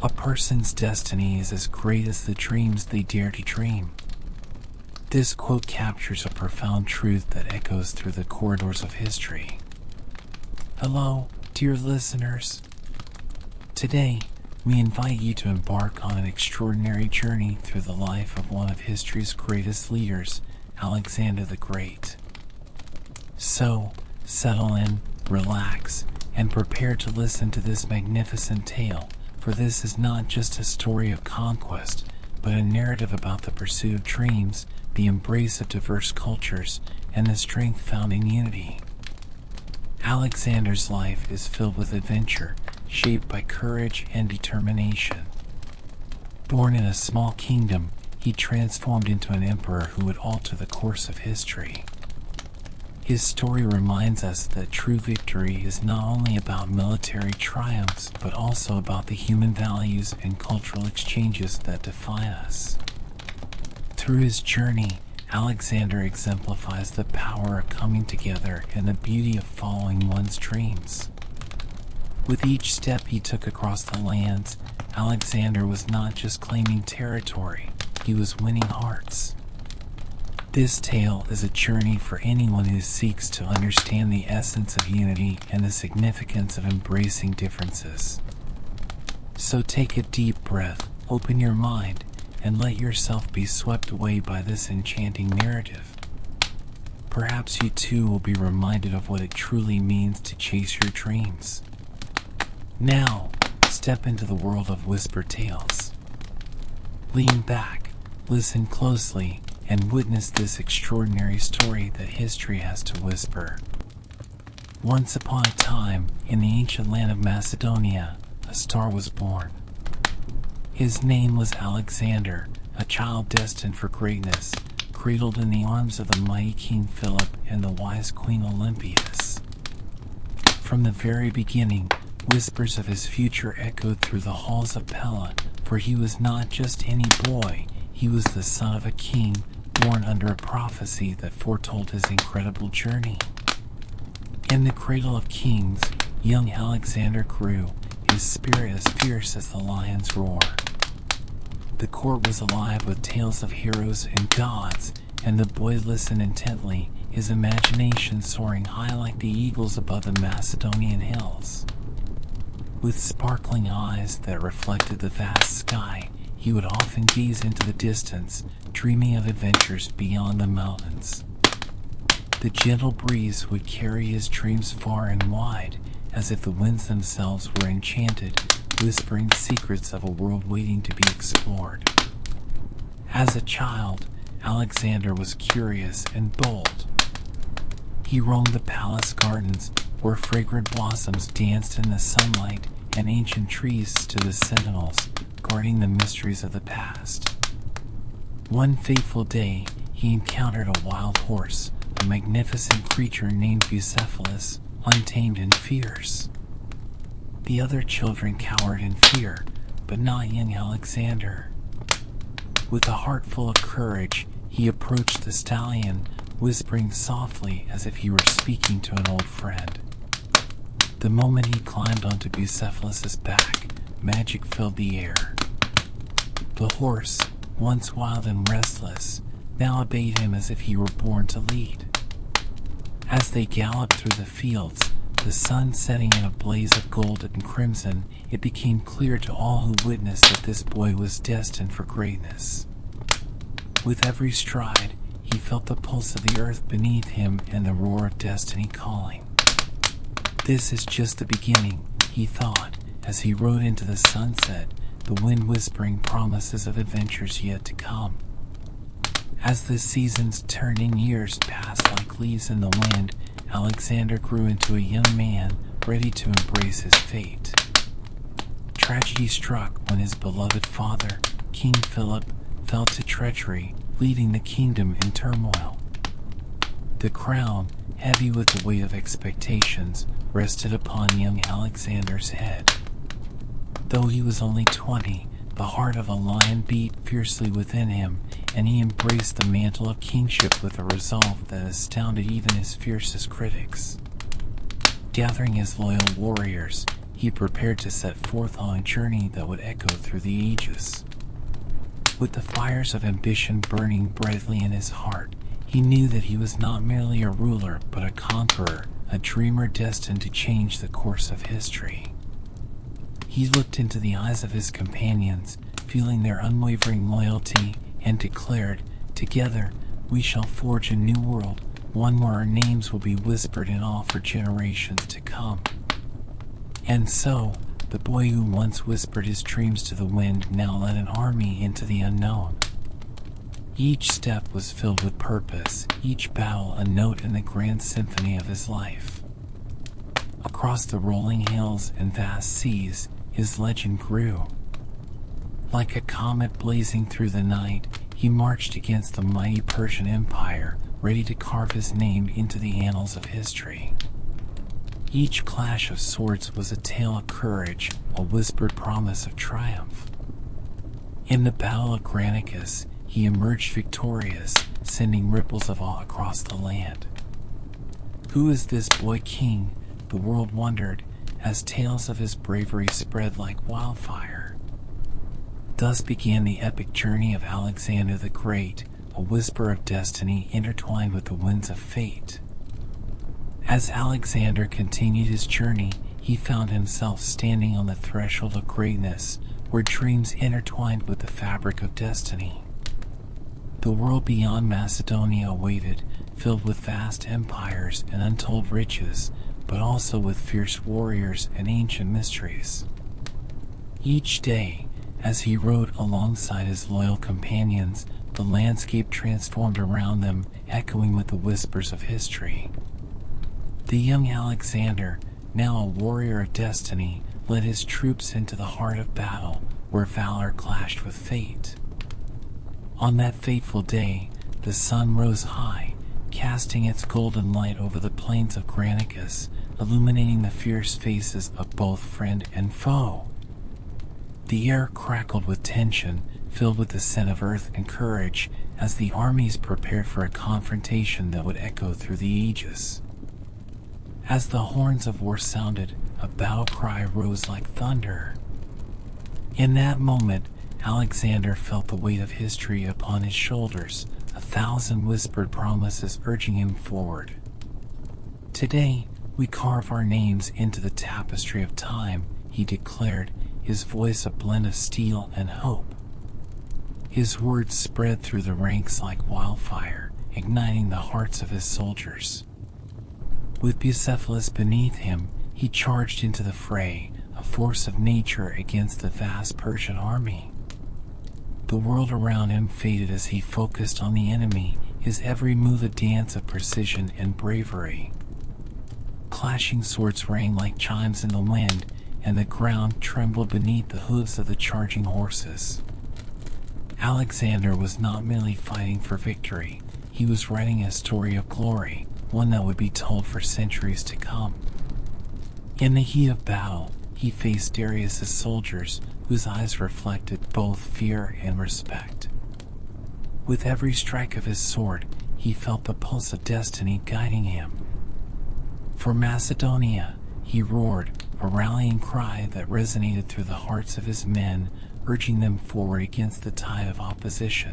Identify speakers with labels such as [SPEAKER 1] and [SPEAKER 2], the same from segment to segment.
[SPEAKER 1] A person's destiny is as great as the dreams they dare to dream. This quote captures a profound truth that echoes through the corridors of history. Hello, dear listeners. Today, we invite you to embark on an extraordinary journey through the life of one of history's greatest leaders, Alexander the Great. So, settle in, relax, and prepare to listen to this magnificent tale, for this is not just a story of conquest, but a narrative about the pursuit of dreams, the embrace of diverse cultures, and the strength found in unity. Alexander's life is filled with adventure, shaped by courage and determination. Born in a small kingdom, he transformed into an emperor who would alter the course of history. His story reminds us that true victory is not only about military triumphs, but also about the human values and cultural exchanges that define us. Through his journey, Alexander exemplifies the power of coming together and the beauty of following one's dreams. With each step he took across the lands, Alexander was not just claiming territory, he was winning hearts. This tale is a journey for anyone who seeks to understand the essence of unity and the significance of embracing differences. So take a deep breath, open your mind, and let yourself be swept away by this enchanting narrative. Perhaps you too will be reminded of what it truly means to chase your dreams. Now, step into the world of whisper tales. Lean back, listen closely, and witness this extraordinary story that history has to whisper. Once upon a time, in the ancient land of Macedonia, a star was born. His name was Alexander, a child destined for greatness, cradled in the arms of the mighty King Philip and the wise Queen Olympias. From the very beginning, whispers of his future echoed through the halls of Pella, for he was not just any boy, he was the son of a king, born under a prophecy that foretold his incredible journey. In the cradle of kings, young Alexander grew, his spirit as fierce as the lion's roar. The court was alive with tales of heroes and gods, and the boy listened intently, his imagination soaring high like the eagles above the Macedonian hills. With sparkling eyes that reflected the vast sky, he would often gaze into the distance, dreaming of adventures beyond the mountains. The gentle breeze would carry his dreams far and wide, as if the winds themselves were enchanted, whispering secrets of a world waiting to be explored. As a child, Alexander was curious and bold. He roamed the palace gardens, where fragrant blossoms danced in the sunlight and ancient trees stood as sentinels, guarding the mysteries of the past. One fateful day, he encountered a wild horse, a magnificent creature named Bucephalus, untamed and fierce. The other children cowered in fear, but not young Alexander. With a heart full of courage, he approached the stallion, whispering softly as if he were speaking to an old friend. The moment he climbed onto Bucephalus's back, magic filled the air. The horse, once wild and restless, now obeyed him as if he were born to lead. As they galloped through the fields, the sun setting in a blaze of gold and crimson, it became clear to all who witnessed that this boy was destined for greatness. With every stride, he felt the pulse of the earth beneath him and the roar of destiny calling. This is just the beginning, he thought, as he rode into the sunset, the wind whispering promises of adventures yet to come. As the seasons turned and years passed like leaves in the wind, Alexander grew into a young man, ready to embrace his fate. Tragedy struck when his beloved father, King Philip, fell to treachery, leaving the kingdom in turmoil. The crown, heavy with the weight of expectations, rested upon young Alexander's head. Though he was only 20, the heart of a lion beat fiercely within him, and he embraced the mantle of kingship with a resolve that astounded even his fiercest critics. Gathering his loyal warriors, he prepared to set forth on a journey that would echo through the ages. With the fires of ambition burning brightly in his heart, he knew that he was not merely a ruler but a conqueror, a dreamer destined to change the course of history. He looked into the eyes of his companions, feeling their unwavering loyalty, and declared, "Together, we shall forge a new world, one where our names will be whispered in awe for generations to come." And so, the boy who once whispered his dreams to the wind now led an army into the unknown. Each step was filled with purpose, each battle a note in the grand symphony of his life. Across the rolling hills and vast seas, his legend grew. Like a comet blazing through the night, he marched against the mighty Persian Empire, ready to carve his name into the annals of history. Each clash of swords was a tale of courage, a whispered promise of triumph. In the Battle of Granicus, he emerged victorious, sending ripples of awe across the land. Who is this boy king? The world wondered, as tales of his bravery spread like wildfire. Thus began the epic journey of Alexander the Great, a whisper of destiny intertwined with the winds of fate. As Alexander continued his journey, he found himself standing on the threshold of greatness, where dreams intertwined with the fabric of destiny. The world beyond Macedonia awaited, filled with vast empires and untold riches, but also with fierce warriors and ancient mysteries. Each day, as he rode alongside his loyal companions, the landscape transformed around them, echoing with the whispers of history. The young Alexander, now a warrior of destiny, led his troops into the heart of battle, where valor clashed with fate. On that fateful day, the sun rose high, casting its golden light over the plains of Granicus, illuminating the fierce faces of both friend and foe. The air crackled with tension, filled with the scent of earth and courage, as the armies prepared for a confrontation that would echo through the ages. As the horns of war sounded, a battle cry rose like thunder. In that moment, Alexander felt the weight of history upon his shoulders, 1,000 whispered promises urging him forward. "Today, we carve our names into the tapestry of time," he declared, his voice a blend of steel and hope. His words spread through the ranks like wildfire, igniting the hearts of his soldiers. With Bucephalus beneath him, he charged into the fray, a force of nature against the vast Persian army. The world around him faded as he focused on the enemy, his every move a dance of precision and bravery. Clashing swords rang like chimes in the wind, and the ground trembled beneath the hooves of the charging horses. Alexander was not merely fighting for victory, he was writing a story of glory, one that would be told for centuries to come. In the heat of battle, he faced Darius's soldiers, whose eyes reflected both fear and respect. With every strike of his sword, he felt the pulse of destiny guiding him. For Macedonia, he roared, a rallying cry that resonated through the hearts of his men, urging them forward against the tide of opposition.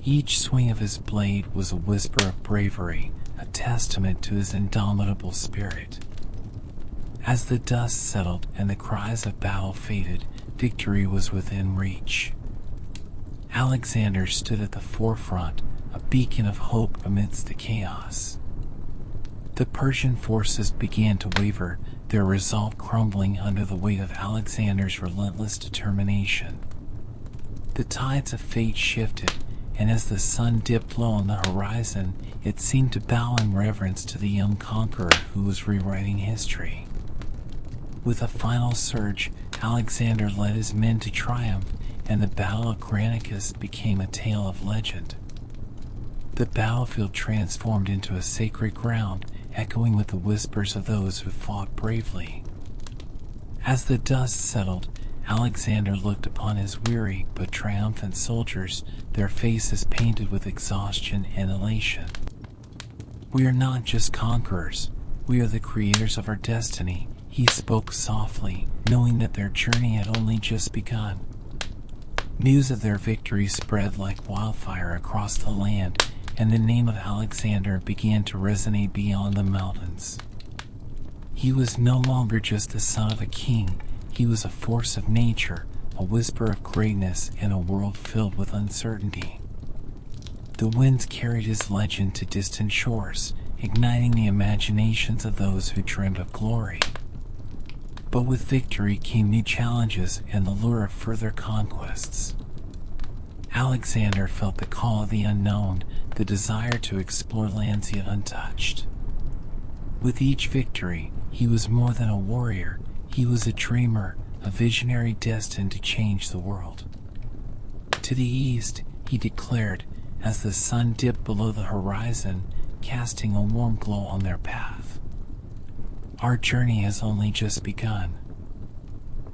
[SPEAKER 1] Each swing of his blade was a whisper of bravery, a testament to his indomitable spirit. As the dust settled and the cries of battle faded, victory was within reach. Alexander stood at the forefront, a beacon of hope amidst the chaos. The Persian forces began to waver, their resolve crumbling under the weight of Alexander's relentless determination. The tides of fate shifted, and as the sun dipped low on the horizon, it seemed to bow in reverence to the young conqueror who was rewriting history. With a final surge, Alexander led his men to triumph, and the Battle of Granicus became a tale of legend. The battlefield transformed into a sacred ground, echoing with the whispers of those who fought bravely. As the dust settled, Alexander looked upon his weary but triumphant soldiers, their faces painted with exhaustion and elation. "We are not just conquerors, "We are the creators of our destiny," he spoke softly, knowing that their journey had only just begun. News of their victory spread like wildfire across the land, and the name of Alexander began to resonate beyond the mountains. He was no longer just the son of a king, he was a force of nature, a whisper of greatness in a world filled with uncertainty. The winds carried his legend to distant shores, igniting the imaginations of those who dreamed of glory. But with victory came new challenges and the lure of further conquests. Alexander felt the call of the unknown, the desire to explore lands yet untouched. With each victory, he was more than a warrior, he was a dreamer, a visionary destined to change the world. To the east, he declared, as the sun dipped below the horizon, casting a warm glow on their path, "Our journey has only just begun."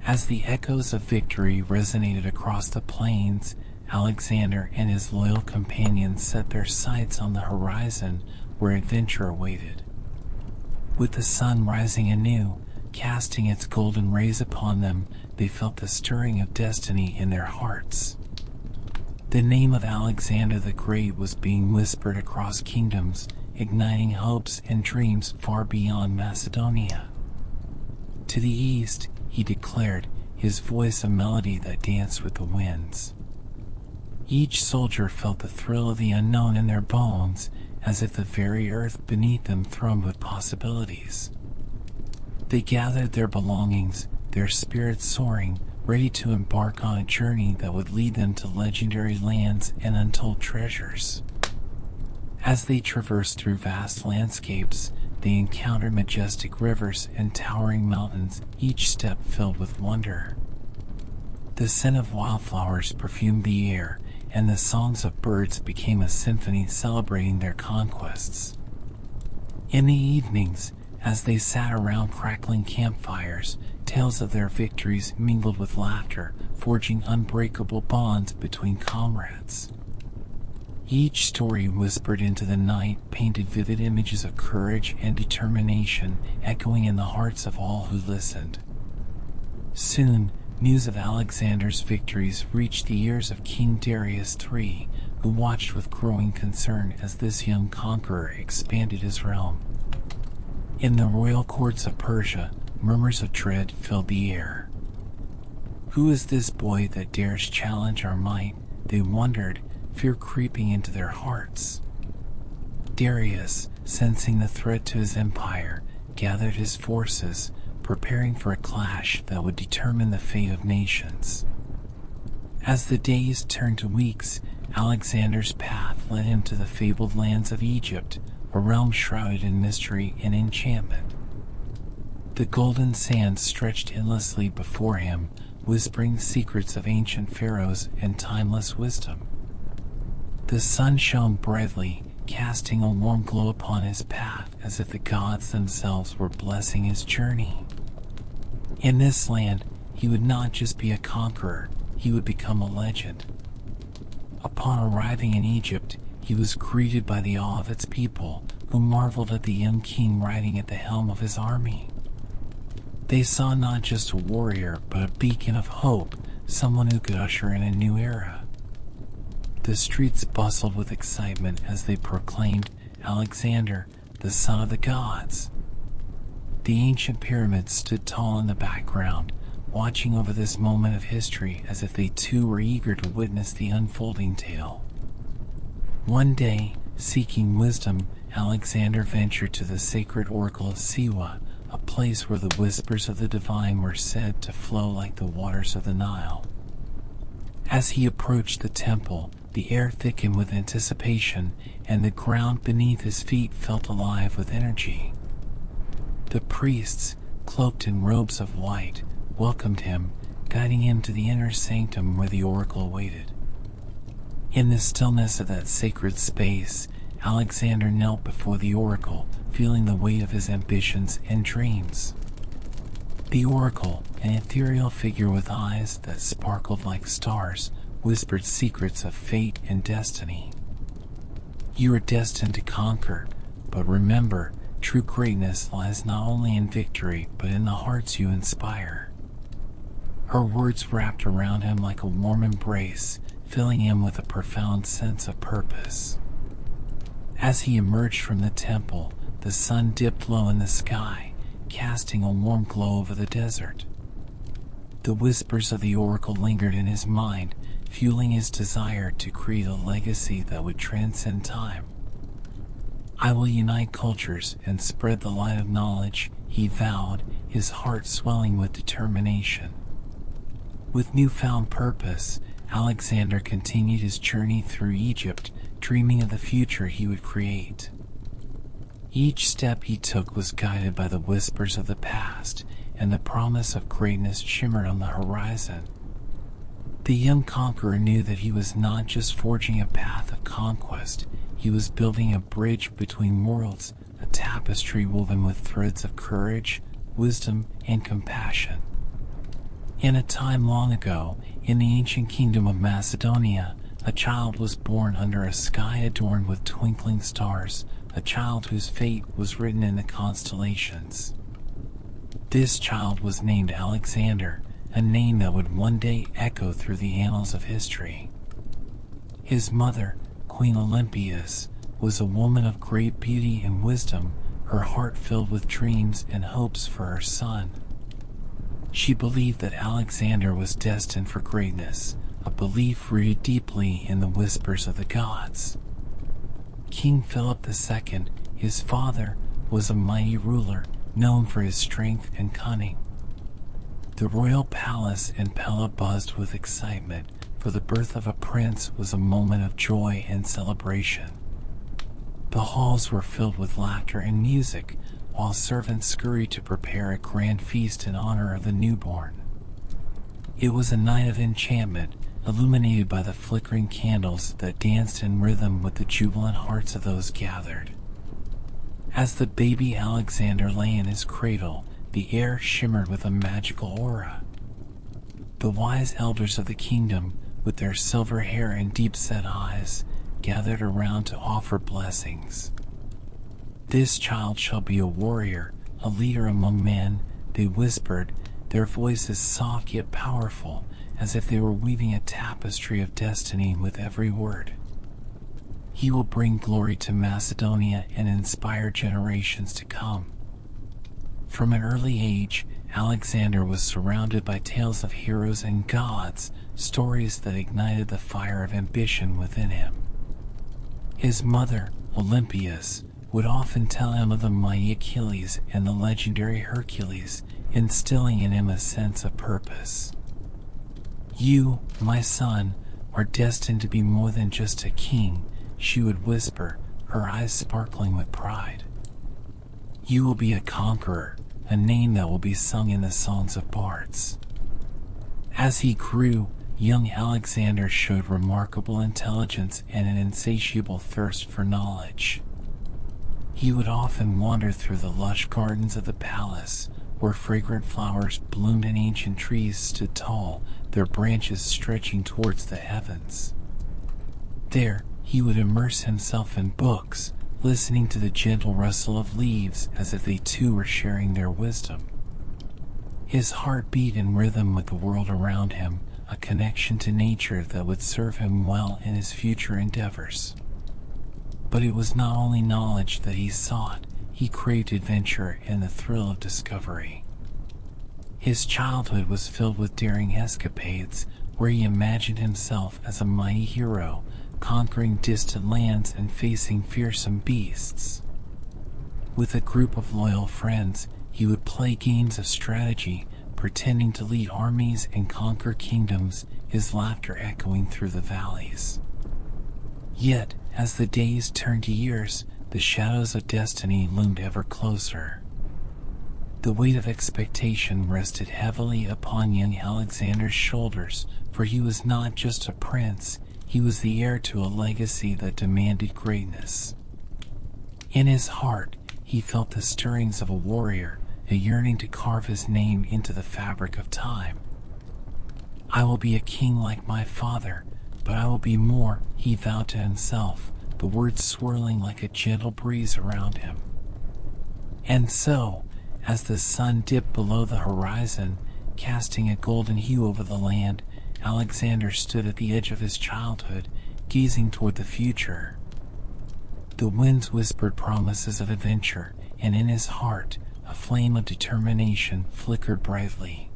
[SPEAKER 1] As the echoes of victory resonated across the plains, Alexander and his loyal companions set their sights on the horizon where adventure awaited. With the sun rising anew, casting its golden rays upon them, they felt the stirring of destiny in their hearts. The name of Alexander the Great was being whispered across kingdoms, igniting hopes and dreams far beyond Macedonia. To the east, he declared, his voice a melody that danced with the winds. Each soldier felt the thrill of the unknown in their bones, as if the very earth beneath them thrummed with possibilities. They gathered their belongings, their spirits soaring, ready to embark on a journey that would lead them to legendary lands and untold treasures. As they traversed through vast landscapes, they encountered majestic rivers and towering mountains, each step filled with wonder. The scent of wildflowers perfumed the air, and the songs of birds became a symphony celebrating their conquests. In the evenings, as they sat around crackling campfires, tales of their victories mingled with laughter, forging unbreakable bonds between comrades. Each story whispered into the night painted vivid images of courage and determination, echoing in the hearts of all who listened. Soon, news of Alexander's victories reached the ears of King Darius III, who watched with growing concern as this young conqueror expanded his realm. In the royal courts of Persia, murmurs of dread filled the air. "Who is this boy that dares challenge our might?" they wondered, fear creeping into their hearts. Darius, sensing the threat to his empire, gathered his forces, preparing for a clash that would determine the fate of nations. As the days turned to weeks, Alexander's path led him to the fabled lands of Egypt, a realm shrouded in mystery and enchantment. The golden sands stretched endlessly before him, whispering secrets of ancient pharaohs and timeless wisdom. The sun shone brightly, casting a warm glow upon his path as if the gods themselves were blessing his journey. In this land, he would not just be a conqueror, he would become a legend. Upon arriving in Egypt, he was greeted by the awe of its people, who marveled at the young king riding at the helm of his army. They saw not just a warrior, but a beacon of hope, someone who could usher in a new era. The streets bustled with excitement as they proclaimed, "Alexander, the son of the gods." The ancient pyramids stood tall in the background, watching over this moment of history as if they too were eager to witness the unfolding tale. One day, seeking wisdom, Alexander ventured to the sacred oracle of Siwa, a place where the whispers of the divine were said to flow like the waters of the Nile. As he approached the temple, the air thickened with anticipation, and the ground beneath his feet felt alive with energy. The priests, cloaked in robes of white, welcomed him, guiding him to the inner sanctum where the oracle waited. In the stillness of that sacred space, Alexander knelt before the oracle, feeling the weight of his ambitions and dreams. The oracle, an ethereal figure with eyes that sparkled like stars, whispered secrets of fate and destiny. "You are destined to conquer, but remember, True greatness lies not only in victory, but in the hearts you inspire. Her words wrapped around him like a warm embrace, filling him with a profound sense of purpose. As he emerged from the temple, the sun dipped low in the sky, casting a warm glow over the desert. The whispers of the oracle lingered in his mind, fueling his desire to create a legacy that would transcend time. "I will unite cultures and spread the light of knowledge," he vowed, his heart swelling with determination. With newfound purpose, Alexander continued his journey through Egypt, dreaming of the future he would create. Each step he took was guided by the whispers of the past, and the promise of greatness shimmered on the horizon. The young conqueror knew that he was not just forging a path of conquest, he was building a bridge between worlds, a tapestry woven with threads of courage, wisdom, and compassion. In a time long ago, in the ancient kingdom of Macedonia, a child was born under a sky adorned with twinkling stars, a child whose fate was written in the constellations. This child was named Alexander, a name that would one day echo through the annals of history. His mother, Queen Olympias, was a woman of great beauty and wisdom, her heart filled with dreams and hopes for her son. She believed that Alexander was destined for greatness, a belief rooted deeply in the whispers of the gods. King Philip II, his father, was a mighty ruler, known for his strength and cunning. The royal palace in Pella buzzed with excitement, for the birth of a prince was a moment of joy and celebration. The halls were filled with laughter and music, while servants scurried to prepare a grand feast in honor of the newborn. It was a night of enchantment, illuminated by the flickering candles that danced in rhythm with the jubilant hearts of those gathered. As the baby Alexander lay in his cradle, the air shimmered with a magical aura. The wise elders of the kingdom, with their silver hair and deep-set eyes, gathered around to offer blessings. "This child shall be a warrior, a leader among men," they whispered, their voices soft yet powerful, as if they were weaving a tapestry of destiny with every word. "He will bring glory to Macedonia and inspire generations to come." From an early age, Alexander was surrounded by tales of heroes and gods, stories that ignited the fire of ambition within him. His mother, Olympias, would often tell him of the mighty Achilles and the legendary Hercules, instilling in him a sense of purpose. "You, my son, are destined to be more than just a king," she would whisper, her eyes sparkling with pride. "You will be a conqueror, a name that will be sung in the songs of bards." As he grew, young Alexander showed remarkable intelligence and an insatiable thirst for knowledge. He would often wander through the lush gardens of the palace, where fragrant flowers bloomed and ancient trees stood tall, their branches stretching towards the heavens. There, he would immerse himself in books, listening to the gentle rustle of leaves as if they too were sharing their wisdom. His heart beat in rhythm with the world around him, a connection to nature that would serve him well in his future endeavors. But it was not only knowledge that he sought, he craved adventure and the thrill of discovery. His childhood was filled with daring escapades, where he imagined himself as a mighty hero, conquering distant lands and facing fearsome beasts. With a group of loyal friends, he would play games of strategy, pretending to lead armies and conquer kingdoms, his laughter echoing through the valleys. Yet, as the days turned to years, the shadows of destiny loomed ever closer. The weight of expectation rested heavily upon young Alexander's shoulders, for he was not just a prince, he was the heir to a legacy that demanded greatness. In his heart, he felt the stirrings of a warrior, a yearning to carve his name into the fabric of time. "I will be a king like my father, but I will be more," he vowed to himself, the words swirling like a gentle breeze around him. And so, as the sun dipped below the horizon, casting a golden hue over the land, Alexander stood at the edge of his childhood, gazing toward the future. The winds whispered promises of adventure, and in his heart, a flame of determination flickered brightly.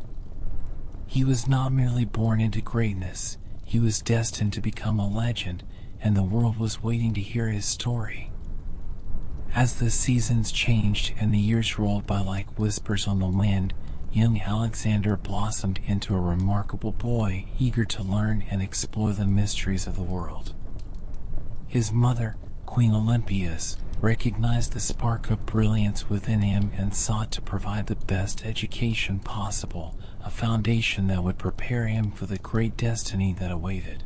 [SPEAKER 1] He was not merely born into greatness, he was destined to become a legend, and the world was waiting to hear his story. As the seasons changed and the years rolled by like whispers on the wind, young Alexander blossomed into a remarkable boy, eager to learn and explore the mysteries of the world. His mother, Queen Olympias, recognized the spark of brilliance within him and sought to provide the best education possible, a foundation that would prepare him for the great destiny that awaited.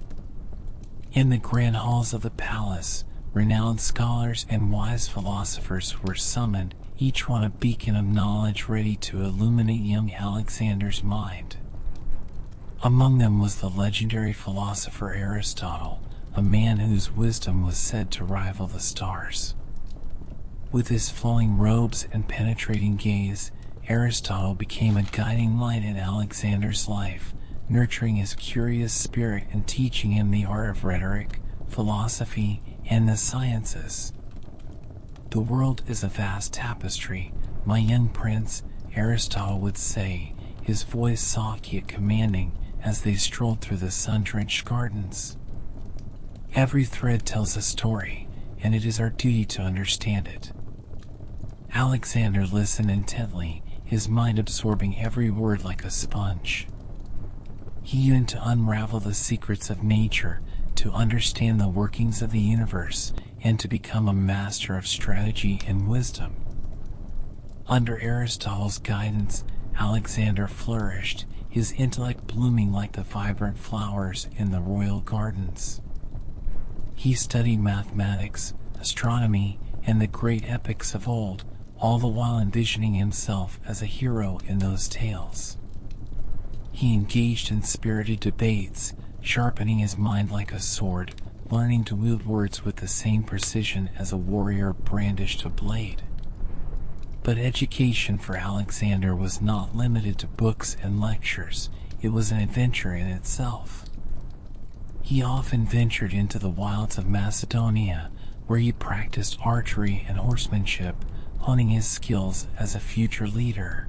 [SPEAKER 1] In the grand halls of the palace, renowned scholars and wise philosophers were summoned, each one a beacon of knowledge ready to illuminate young Alexander's mind. Among them was the legendary philosopher Aristotle, a man whose wisdom was said to rival the stars. With his flowing robes and penetrating gaze, Aristotle became a guiding light in Alexander's life, nurturing his curious spirit and teaching him the art of rhetoric, philosophy, and the sciences. "The world is a vast tapestry, my young prince," Aristotle would say, his voice soft yet commanding, as they strolled through the sun-drenched gardens. "Every thread tells a story, and it is our duty to understand it." Alexander listened intently, his mind absorbing every word like a sponge. He yearned to unravel the secrets of nature, to understand the workings of the universe, and to become a master of strategy and wisdom. Under Aristotle's guidance, Alexander flourished, his intellect blooming like the vibrant flowers in the royal gardens. He studied mathematics, astronomy, and the great epics of old, all the while envisioning himself as a hero in those tales. He engaged in spirited debates, sharpening his mind like a sword, learning to wield words with the same precision as a warrior brandished a blade. But education for Alexander was not limited to books and lectures, it was an adventure in itself. He often ventured into the wilds of Macedonia, where he practiced archery and horsemanship, honing his skills as a future leader.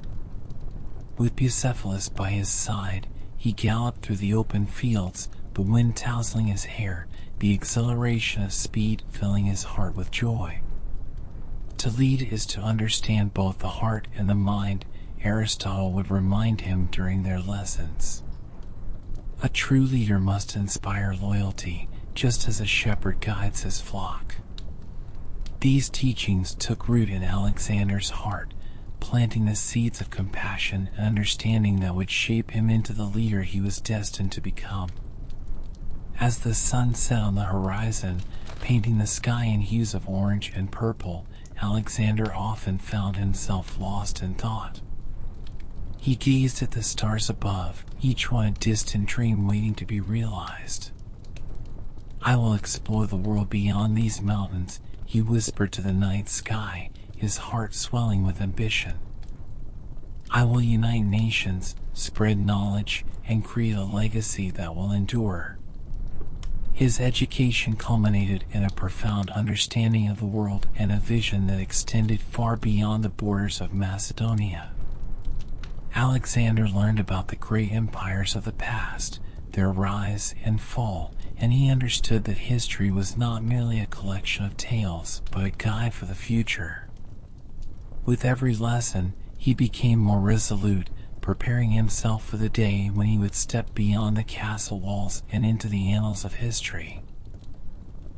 [SPEAKER 1] With Bucephalus by his side, he galloped through the open fields, the wind tousling his hair, the exhilaration of speed filling his heart with joy. To lead is to understand both the heart and the mind, Aristotle would remind him during their lessons. A true leader must inspire loyalty, just as a shepherd guides his flock. These teachings took root in Alexander's heart, planting the seeds of compassion and understanding that would shape him into the leader he was destined to become. As the sun set on the horizon, painting the sky in hues of orange and purple, Alexander often found himself lost in thought. He gazed at the stars above, each one a distant dream waiting to be realized. "I will explore the world beyond these mountains," he whispered to the night sky, his heart swelling with ambition. "I will unite nations, spread knowledge, and create a legacy that will endure." His education culminated in a profound understanding of the world and a vision that extended far beyond the borders of Macedonia. Alexander learned about the great empires of the past, their rise and fall, and he understood that history was not merely a collection of tales, but a guide for the future. With every lesson, he became more resolute, preparing himself for the day when he would step beyond the castle walls and into the annals of history.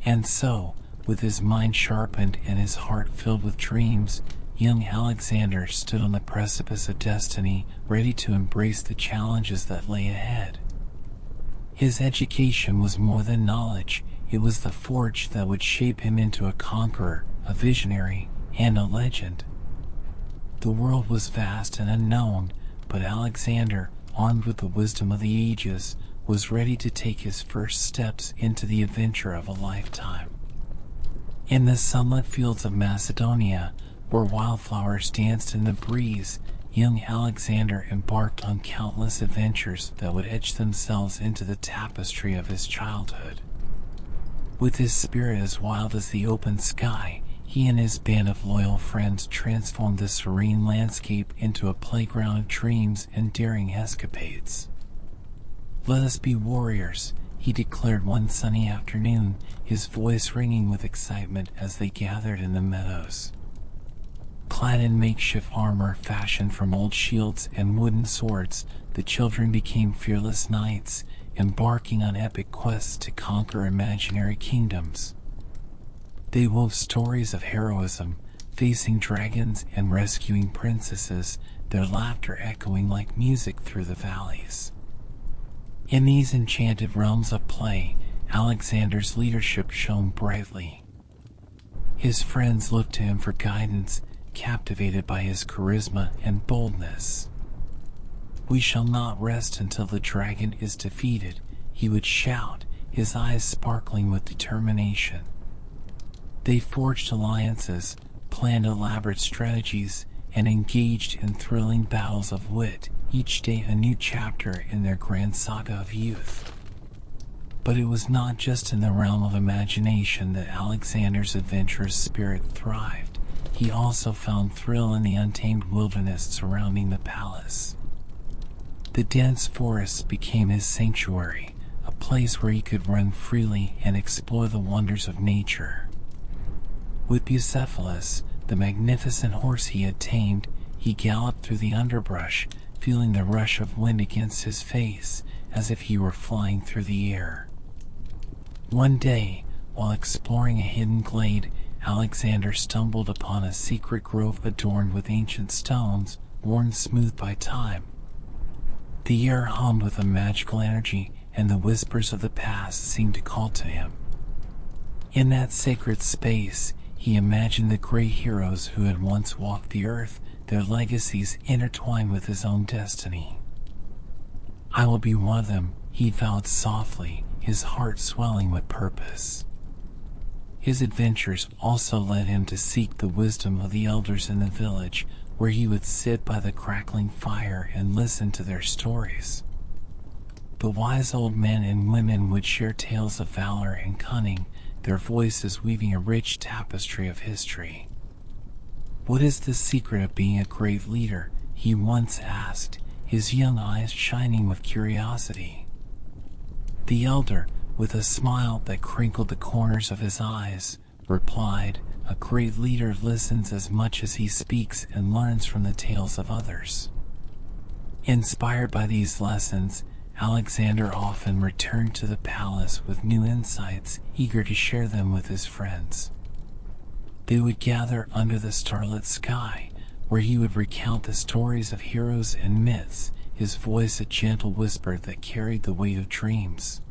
[SPEAKER 1] And so, with his mind sharpened and his heart filled with dreams, young Alexander stood on the precipice of destiny, ready to embrace the challenges that lay ahead. His education was more than knowledge, it was the forge that would shape him into a conqueror, a visionary, and a legend. The world was vast and unknown, but Alexander, armed with the wisdom of the ages, was ready to take his first steps into the adventure of a lifetime. In the sunlit fields of Macedonia, Where wildflowers danced in the breeze, young Alexander embarked on countless adventures that would etch themselves into the tapestry of his childhood. With his spirit as wild as the open sky, he and his band of loyal friends transformed the serene landscape into a playground of dreams and daring escapades. "Let us be warriors," he declared one sunny afternoon, his voice ringing with excitement as they gathered in the meadows. Clad in makeshift armor fashioned from old shields and wooden swords, the children became fearless knights, embarking on epic quests to conquer imaginary kingdoms. They wove stories of heroism, facing dragons and rescuing princesses, their laughter echoing like music through the valleys. In these enchanted realms of play, Alexander's leadership shone brightly. His friends looked to him for guidance, captivated by his charisma and boldness. "We shall not rest until the dragon is defeated," he would shout, his eyes sparkling with determination. They forged alliances, planned elaborate strategies, and engaged in thrilling battles of wit, each day a new chapter in their grand saga of youth. But it was not just in the realm of imagination that Alexander's adventurous spirit thrived. He also found thrill in the untamed wilderness surrounding the palace. The dense forest became his sanctuary, a place where he could run freely and explore the wonders of nature. With Bucephalus, the magnificent horse he had tamed, he galloped through the underbrush, feeling the rush of wind against his face, as if he were flying through the air. One day, while exploring a hidden glade, Alexander stumbled upon a secret grove adorned with ancient stones, worn smooth by time. The air hummed with a magical energy, and the whispers of the past seemed to call to him. In that sacred space, he imagined the great heroes who had once walked the earth, their legacies intertwined with his own destiny. "I will be one of them," he vowed softly, his heart swelling with purpose. His adventures also led him to seek the wisdom of the elders in the village, where he would sit by the crackling fire and listen to their stories. The wise old men and women would share tales of valor and cunning, their voices weaving a rich tapestry of history. "What is the secret of being a great leader?" he once asked, his young eyes shining with curiosity. The elder, with a smile that crinkled the corners of his eyes, replied, "A great leader listens as much as he speaks and learns from the tales of others." Inspired by these lessons, Alexander often returned to the palace with new insights, eager to share them with his friends. They would gather under the starlit sky, where he would recount the stories of heroes and myths, his voice a gentle whisper that carried the weight of dreams.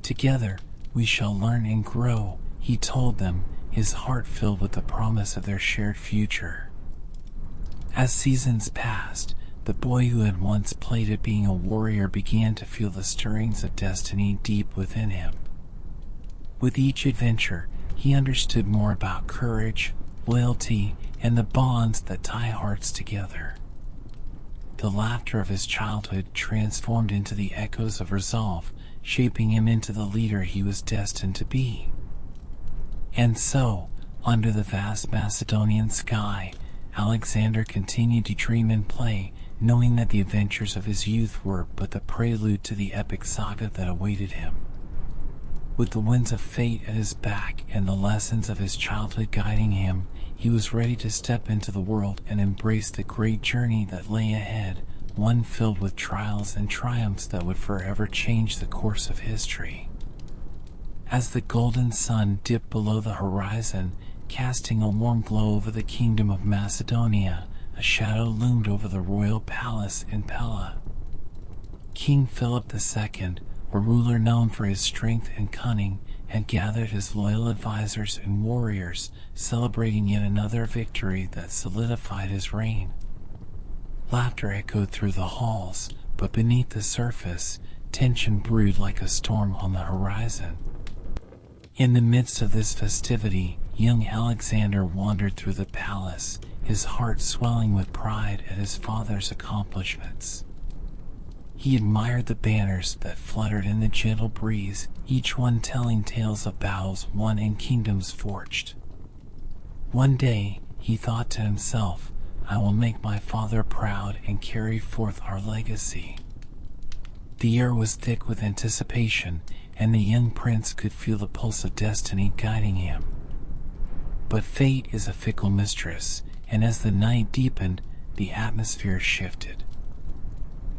[SPEAKER 1] "Together, we shall learn and grow," he told them, his heart filled with the promise of their shared future. As seasons passed, the boy who had once played at being a warrior began to feel the stirrings of destiny deep within him. With each adventure, he understood more about courage, loyalty, and the bonds that tie hearts together. The laughter of his childhood transformed into the echoes of resolve, shaping him into the leader he was destined to be. And so, under the vast Macedonian sky, Alexander continued to dream and play, knowing that the adventures of his youth were but the prelude to the epic saga that awaited him. With the winds of fate at his back and the lessons of his childhood guiding him, he was ready to step into the world and embrace the great journey that lay ahead, one filled with trials and triumphs that would forever change the course of history. As the golden sun dipped below the horizon, casting a warm glow over the kingdom of Macedonia, a shadow loomed over the royal palace in Pella. King Philip II, a ruler known for his strength and cunning, had gathered his loyal advisors and warriors, celebrating yet another victory that solidified his reign. Laughter echoed through the halls, but beneath the surface, tension brewed like a storm on the horizon. In the midst of this festivity, young Alexander wandered through the palace, his heart swelling with pride at his father's accomplishments. He admired the banners that fluttered in the gentle breeze, each one telling tales of battles won and kingdoms forged. One day, he thought to himself, "I will make my father proud and carry forth our legacy." The air was thick with anticipation, and the young prince could feel the pulse of destiny guiding him. But fate is a fickle mistress, and as the night deepened, the atmosphere shifted.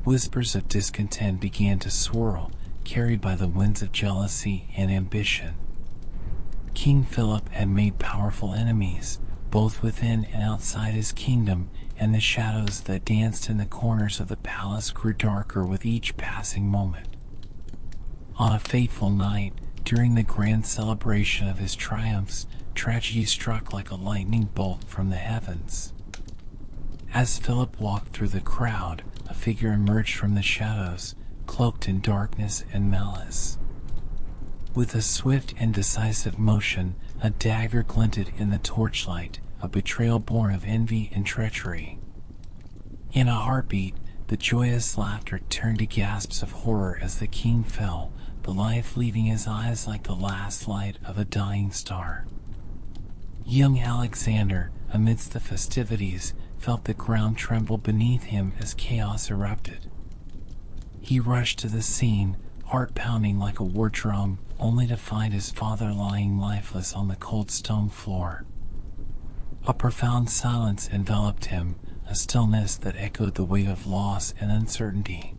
[SPEAKER 1] Whispers of discontent began to swirl, carried by the winds of jealousy and ambition. King Philip had made powerful enemies, both within and outside his kingdom, and the shadows that danced in the corners of the palace grew darker with each passing moment. On a fateful night, during the grand celebration of his triumphs, tragedy struck like a lightning bolt from the heavens. As Philip walked through the crowd, a figure emerged from the shadows, cloaked in darkness and malice. With a swift and decisive motion, a dagger glinted in the torchlight, a betrayal born of envy and treachery. In a heartbeat, the joyous laughter turned to gasps of horror as the king fell, the life leaving his eyes like the last light of a dying star. Young Alexander, amidst the festivities, felt the ground tremble beneath him as chaos erupted. He rushed to the scene, heart pounding like a war drum, only to find his father lying lifeless on the cold stone floor. A profound silence enveloped him, a stillness that echoed the weight of loss and uncertainty.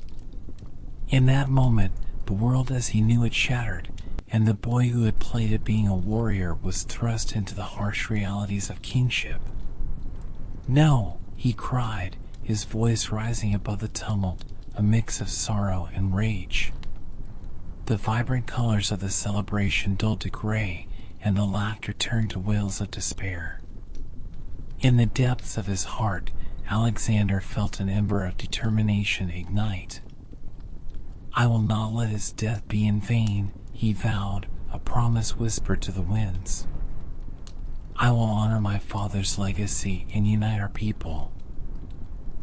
[SPEAKER 1] In that moment, the world as he knew it shattered, and the boy who had played at being a warrior was thrust into the harsh realities of kingship. "No," he cried, his voice rising above the tumult, a mix of sorrow and rage. The vibrant colors of the celebration dulled to gray, and the laughter turned to wails of despair. In the depths of his heart, Alexander felt an ember of determination ignite. "I will not let his death be in vain," he vowed, a promise whispered to the winds. "I will honor my father's legacy and unite our people."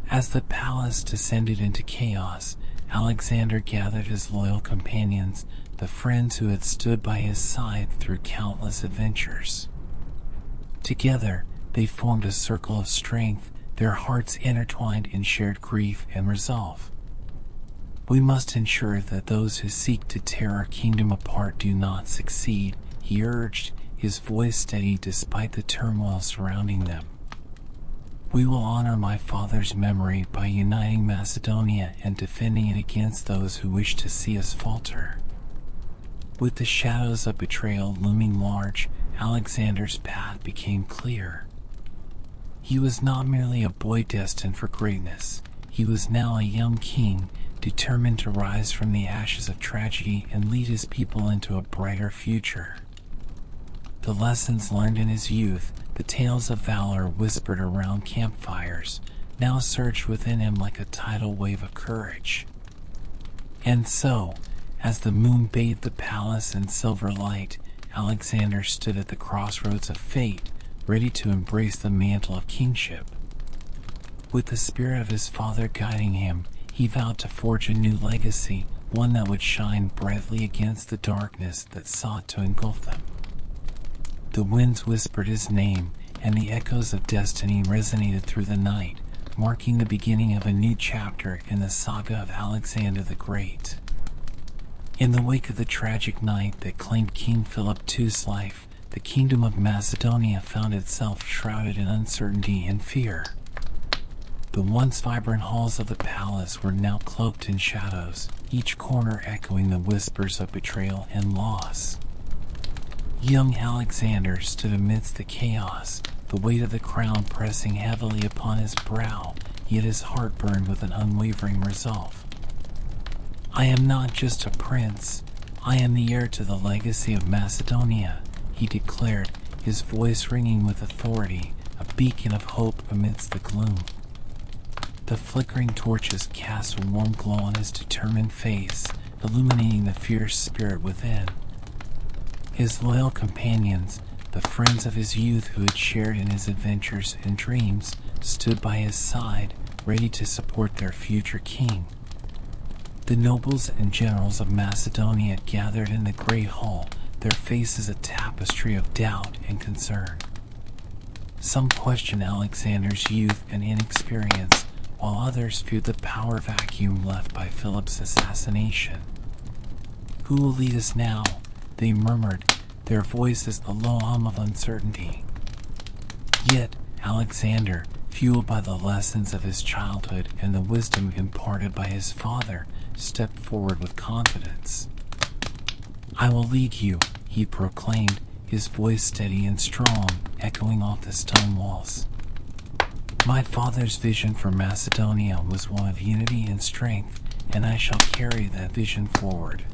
[SPEAKER 1] As the palace descended into chaos, Alexander gathered his loyal companions, the friends who had stood by his side through countless adventures. Together, they formed a circle of strength, their hearts intertwined in shared grief and resolve. "We must ensure that those who seek to tear our kingdom apart do not succeed," he urged, his voice steady despite the turmoil surrounding them. "We will honor my father's memory by uniting Macedonia and defending it against those who wish to see us falter." With the shadows of betrayal looming large, Alexander's path became clear. He was not merely a boy destined for greatness. He was now a young king, determined to rise from the ashes of tragedy and lead his people into a brighter future. The lessons learned in his youth, the tales of valor whispered around campfires, now surged within him like a tidal wave of courage. And so, as the moon bathed the palace in silver light, Alexander stood at the crossroads of fate, ready to embrace the mantle of kingship. With the spirit of his father guiding him, he vowed to forge a new legacy, one that would shine brightly against the darkness that sought to engulf them. The winds whispered his name, and the echoes of destiny resonated through the night, marking the beginning of a new chapter in the saga of Alexander the Great. In the wake of the tragic night that claimed King Philip II's life, the kingdom of Macedonia found itself shrouded in uncertainty and fear. The once vibrant halls of the palace were now cloaked in shadows, each corner echoing the whispers of betrayal and loss. Young Alexander stood amidst the chaos, the weight of the crown pressing heavily upon his brow, yet his heart burned with an unwavering resolve. "I am not just a prince, I am the heir to the legacy of Macedonia," he declared, his voice ringing with authority, a beacon of hope amidst the gloom. The flickering torches cast a warm glow on his determined face, illuminating the fierce spirit within. His loyal companions, the friends of his youth who had shared in his adventures and dreams stood by his side, ready to support their future king. The nobles and generals of Macedonia gathered in the great hall, their faces a tapestry of doubt and concern. Some questioned Alexander's youth and inexperience, while others feared the power vacuum left by Philip's assassination. "Who will lead us now?" they murmured, their voices a low hum of uncertainty. Yet Alexander, fueled by the lessons of his childhood and the wisdom imparted by his father, stepped forward with confidence. "I will lead you," he proclaimed, his voice steady and strong, echoing off the stone walls. "My father's vision for Macedonia was one of unity and strength, and I shall carry that vision forward.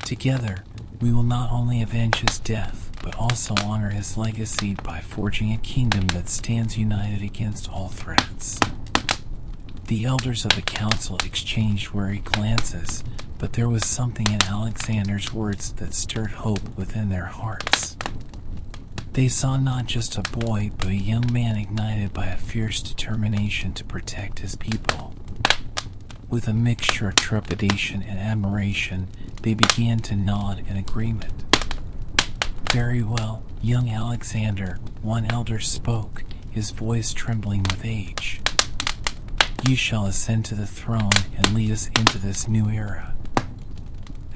[SPEAKER 1] Together, we will not only avenge his death, but also honor his legacy by forging a kingdom that stands united against all threats." The elders of the council exchanged wary glances, but there was something in Alexander's words that stirred hope within their hearts. They saw not just a boy, but a young man ignited by a fierce determination to protect his people. With a mixture of trepidation and admiration, they began to nod in agreement. "Very well, young Alexander," one elder spoke, his voice trembling with age. "You shall ascend to the throne and lead us into this new era."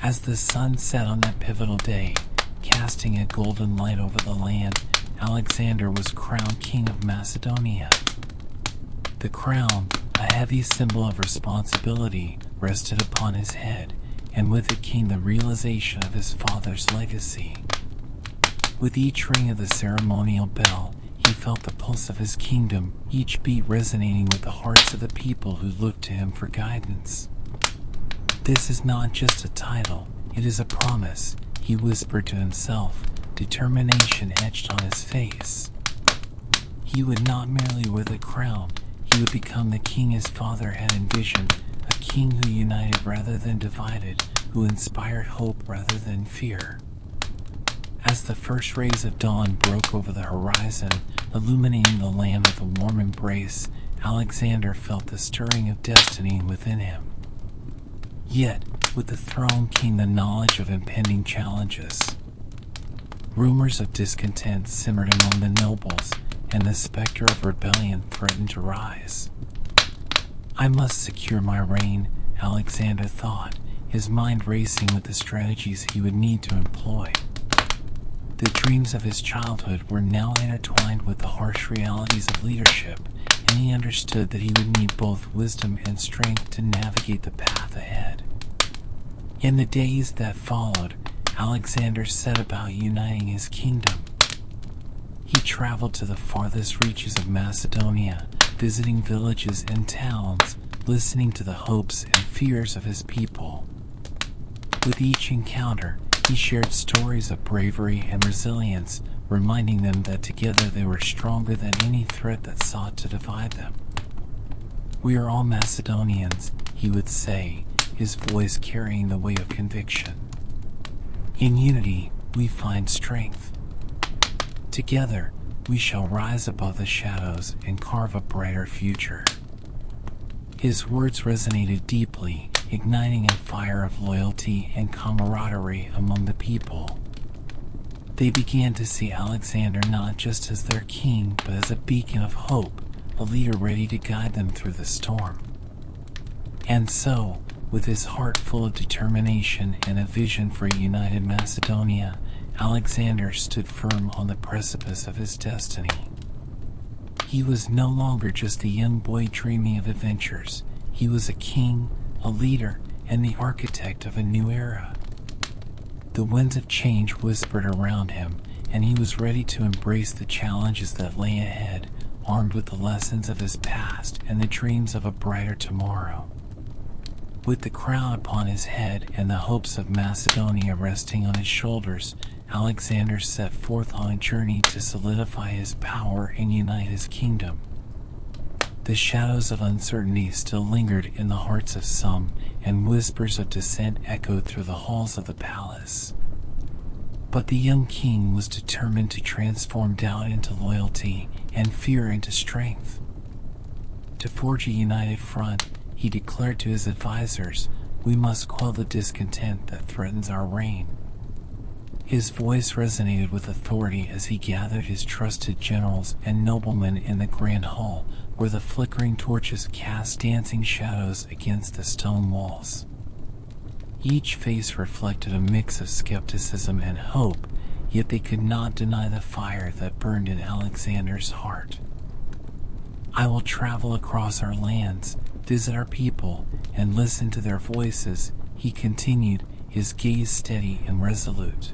[SPEAKER 1] As the sun set on that pivotal day, casting a golden light over the land, Alexander was crowned king of Macedonia. The crown, a heavy symbol of responsibility, rested upon his head, and with it came the realization of his father's legacy. With each ring of the ceremonial bell, he felt the pulse of his kingdom, each beat resonating with the hearts of the people who looked to him for guidance. "This is not just a title, it is a promise," he whispered to himself, determination etched on his face. He would not merely wear the crown, he would become the king his father had envisioned, a king who united rather than divided, who inspired hope rather than fear. As the first rays of dawn broke over the horizon, illuminating the land with a warm embrace, Alexander felt the stirring of destiny within him. Yet, with the throne came the knowledge of impending challenges. Rumors of discontent simmered among the nobles, and the specter of rebellion threatened to rise. "I must secure my reign," Alexander thought, his mind racing with the strategies he would need to employ. The dreams of his childhood were now intertwined with the harsh realities of leadership, and he understood that he would need both wisdom and strength to navigate the path ahead. In the days that followed, Alexander set about uniting his kingdom. He traveled to the farthest reaches of Macedonia, visiting villages and towns, listening to the hopes and fears of his people. With each encounter, he shared stories of bravery and resilience, reminding them that together they were stronger than any threat that sought to divide them. "We are all Macedonians," he would say, his voice carrying the weight of conviction. "In unity, we find strength. Together, we shall rise above the shadows and carve a brighter future." His words resonated deeply, igniting a fire of loyalty and camaraderie among the people. They began to see Alexander not just as their king, but as a beacon of hope, a leader ready to guide them through the storm. And so, with his heart full of determination and a vision for a united Macedonia, Alexander stood firm on the precipice of his destiny. He was no longer just a young boy dreaming of adventures. He was a king, a leader, and the architect of a new era. The winds of change whispered around him, and he was ready to embrace the challenges that lay ahead, armed with the lessons of his past and the dreams of a brighter tomorrow. With the crown upon his head and the hopes of Macedonia resting on his shoulders, Alexander set forth on a journey to solidify his power and unite his kingdom. The shadows of uncertainty still lingered in the hearts of some, and whispers of dissent echoed through the halls of the palace. But the young king was determined to transform doubt into loyalty and fear into strength. To forge a united front, he declared to his advisors, "We must quell the discontent that threatens our reign." His voice resonated with authority as he gathered his trusted generals and noblemen in the grand hall, where the flickering torches cast dancing shadows against the stone walls. Each face reflected a mix of skepticism and hope, yet they could not deny the fire that burned in Alexander's heart. "I will travel across our lands, visit our people, and listen to their voices," he continued, his gaze steady and resolute.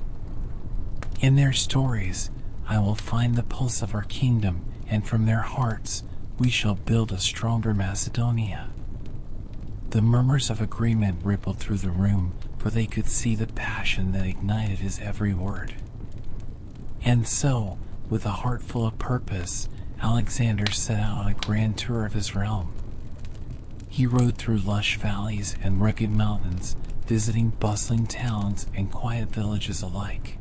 [SPEAKER 1] "In their stories, I will find the pulse of our kingdom, and from their hearts, we shall build a stronger Macedonia." The murmurs of agreement rippled through the room, for they could see the passion that ignited his every word. And so, with a heart full of purpose, Alexander set out on a grand tour of his realm. He rode through lush valleys and rugged mountains, visiting bustling towns and quiet villages alike.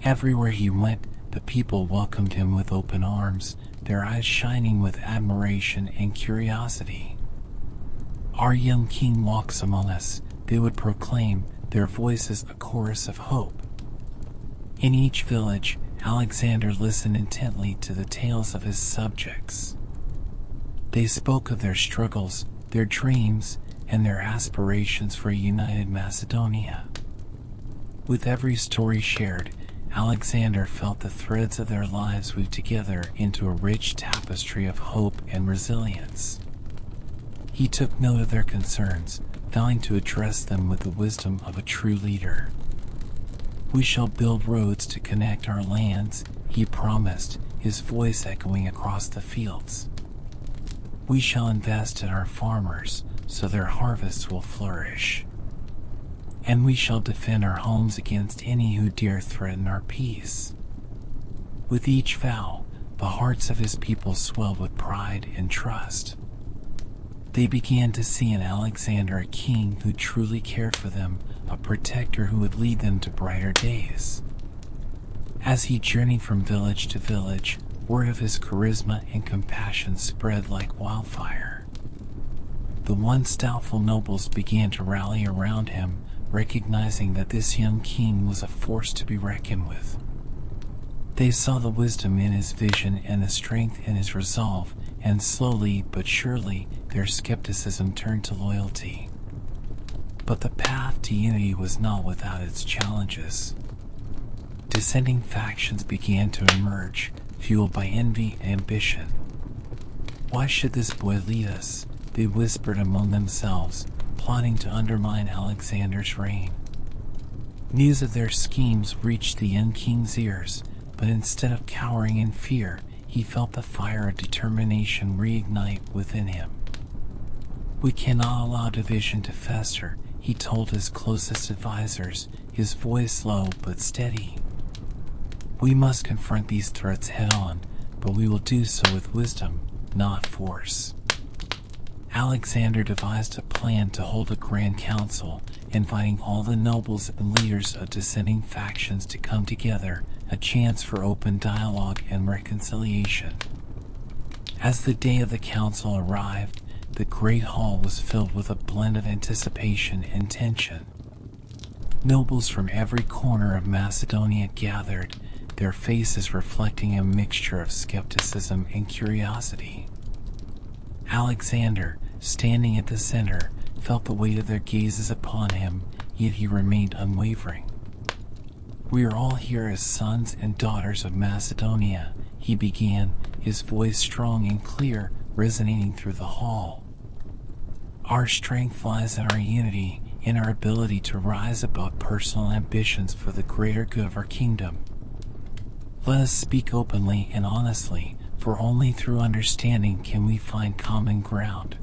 [SPEAKER 1] Everywhere he went, the people welcomed him with open arms, their eyes shining with admiration and curiosity. "Our young king walks among us," they would proclaim, their voices a chorus of hope. In each village, Alexander listened intently to the tales of his subjects. They spoke of their struggles, their dreams, and their aspirations for a united Macedonia. With every story shared, Alexander felt the threads of their lives weave together into a rich tapestry of hope and resilience. He took note of their concerns, vowing to address them with the wisdom of a true leader. "We shall build roads to connect our lands," he promised, his voice echoing across the fields. "We shall invest in our farmers, so their harvests will flourish. And we shall defend our homes against any who dare threaten our peace." With each vow, the hearts of his people swelled with pride and trust. They began to see in Alexander a king who truly cared for them, a protector who would lead them to brighter days. As he journeyed from village to village, word of his charisma and compassion spread like wildfire. The once doubtful nobles began to rally around him, recognizing that this young king was a force to be reckoned with. They saw the wisdom in his vision and the strength in his resolve, and slowly but surely their skepticism turned to loyalty. But the path to unity was not without its challenges. Dissenting factions began to emerge, fueled by envy and ambition. "Why should this boy lead us?" they whispered among themselves, plotting to undermine Alexander's reign. News of their schemes reached the young king's ears, but instead of cowering in fear, he felt the fire of determination reignite within him. "We cannot allow division to fester," he told his closest advisors, his voice low but steady. "We must confront these threats head-on, but we will do so with wisdom, not force." Alexander devised a plan to hold a grand council, inviting all the nobles and leaders of dissenting factions to come together, a chance for open dialogue and reconciliation. As the day of the council arrived, the great hall was filled with a blend of anticipation and tension. Nobles from every corner of Macedonia gathered, their faces reflecting a mixture of skepticism and curiosity. Alexander, standing at the center, felt the weight of their gazes upon him, yet he remained unwavering. "We are all here as sons and daughters of Macedonia," he began, his voice strong and clear, resonating through the hall. "Our strength lies in our unity, in our ability to rise above personal ambitions for the greater good of our kingdom. Let us speak openly and honestly, for only through understanding can we find common ground."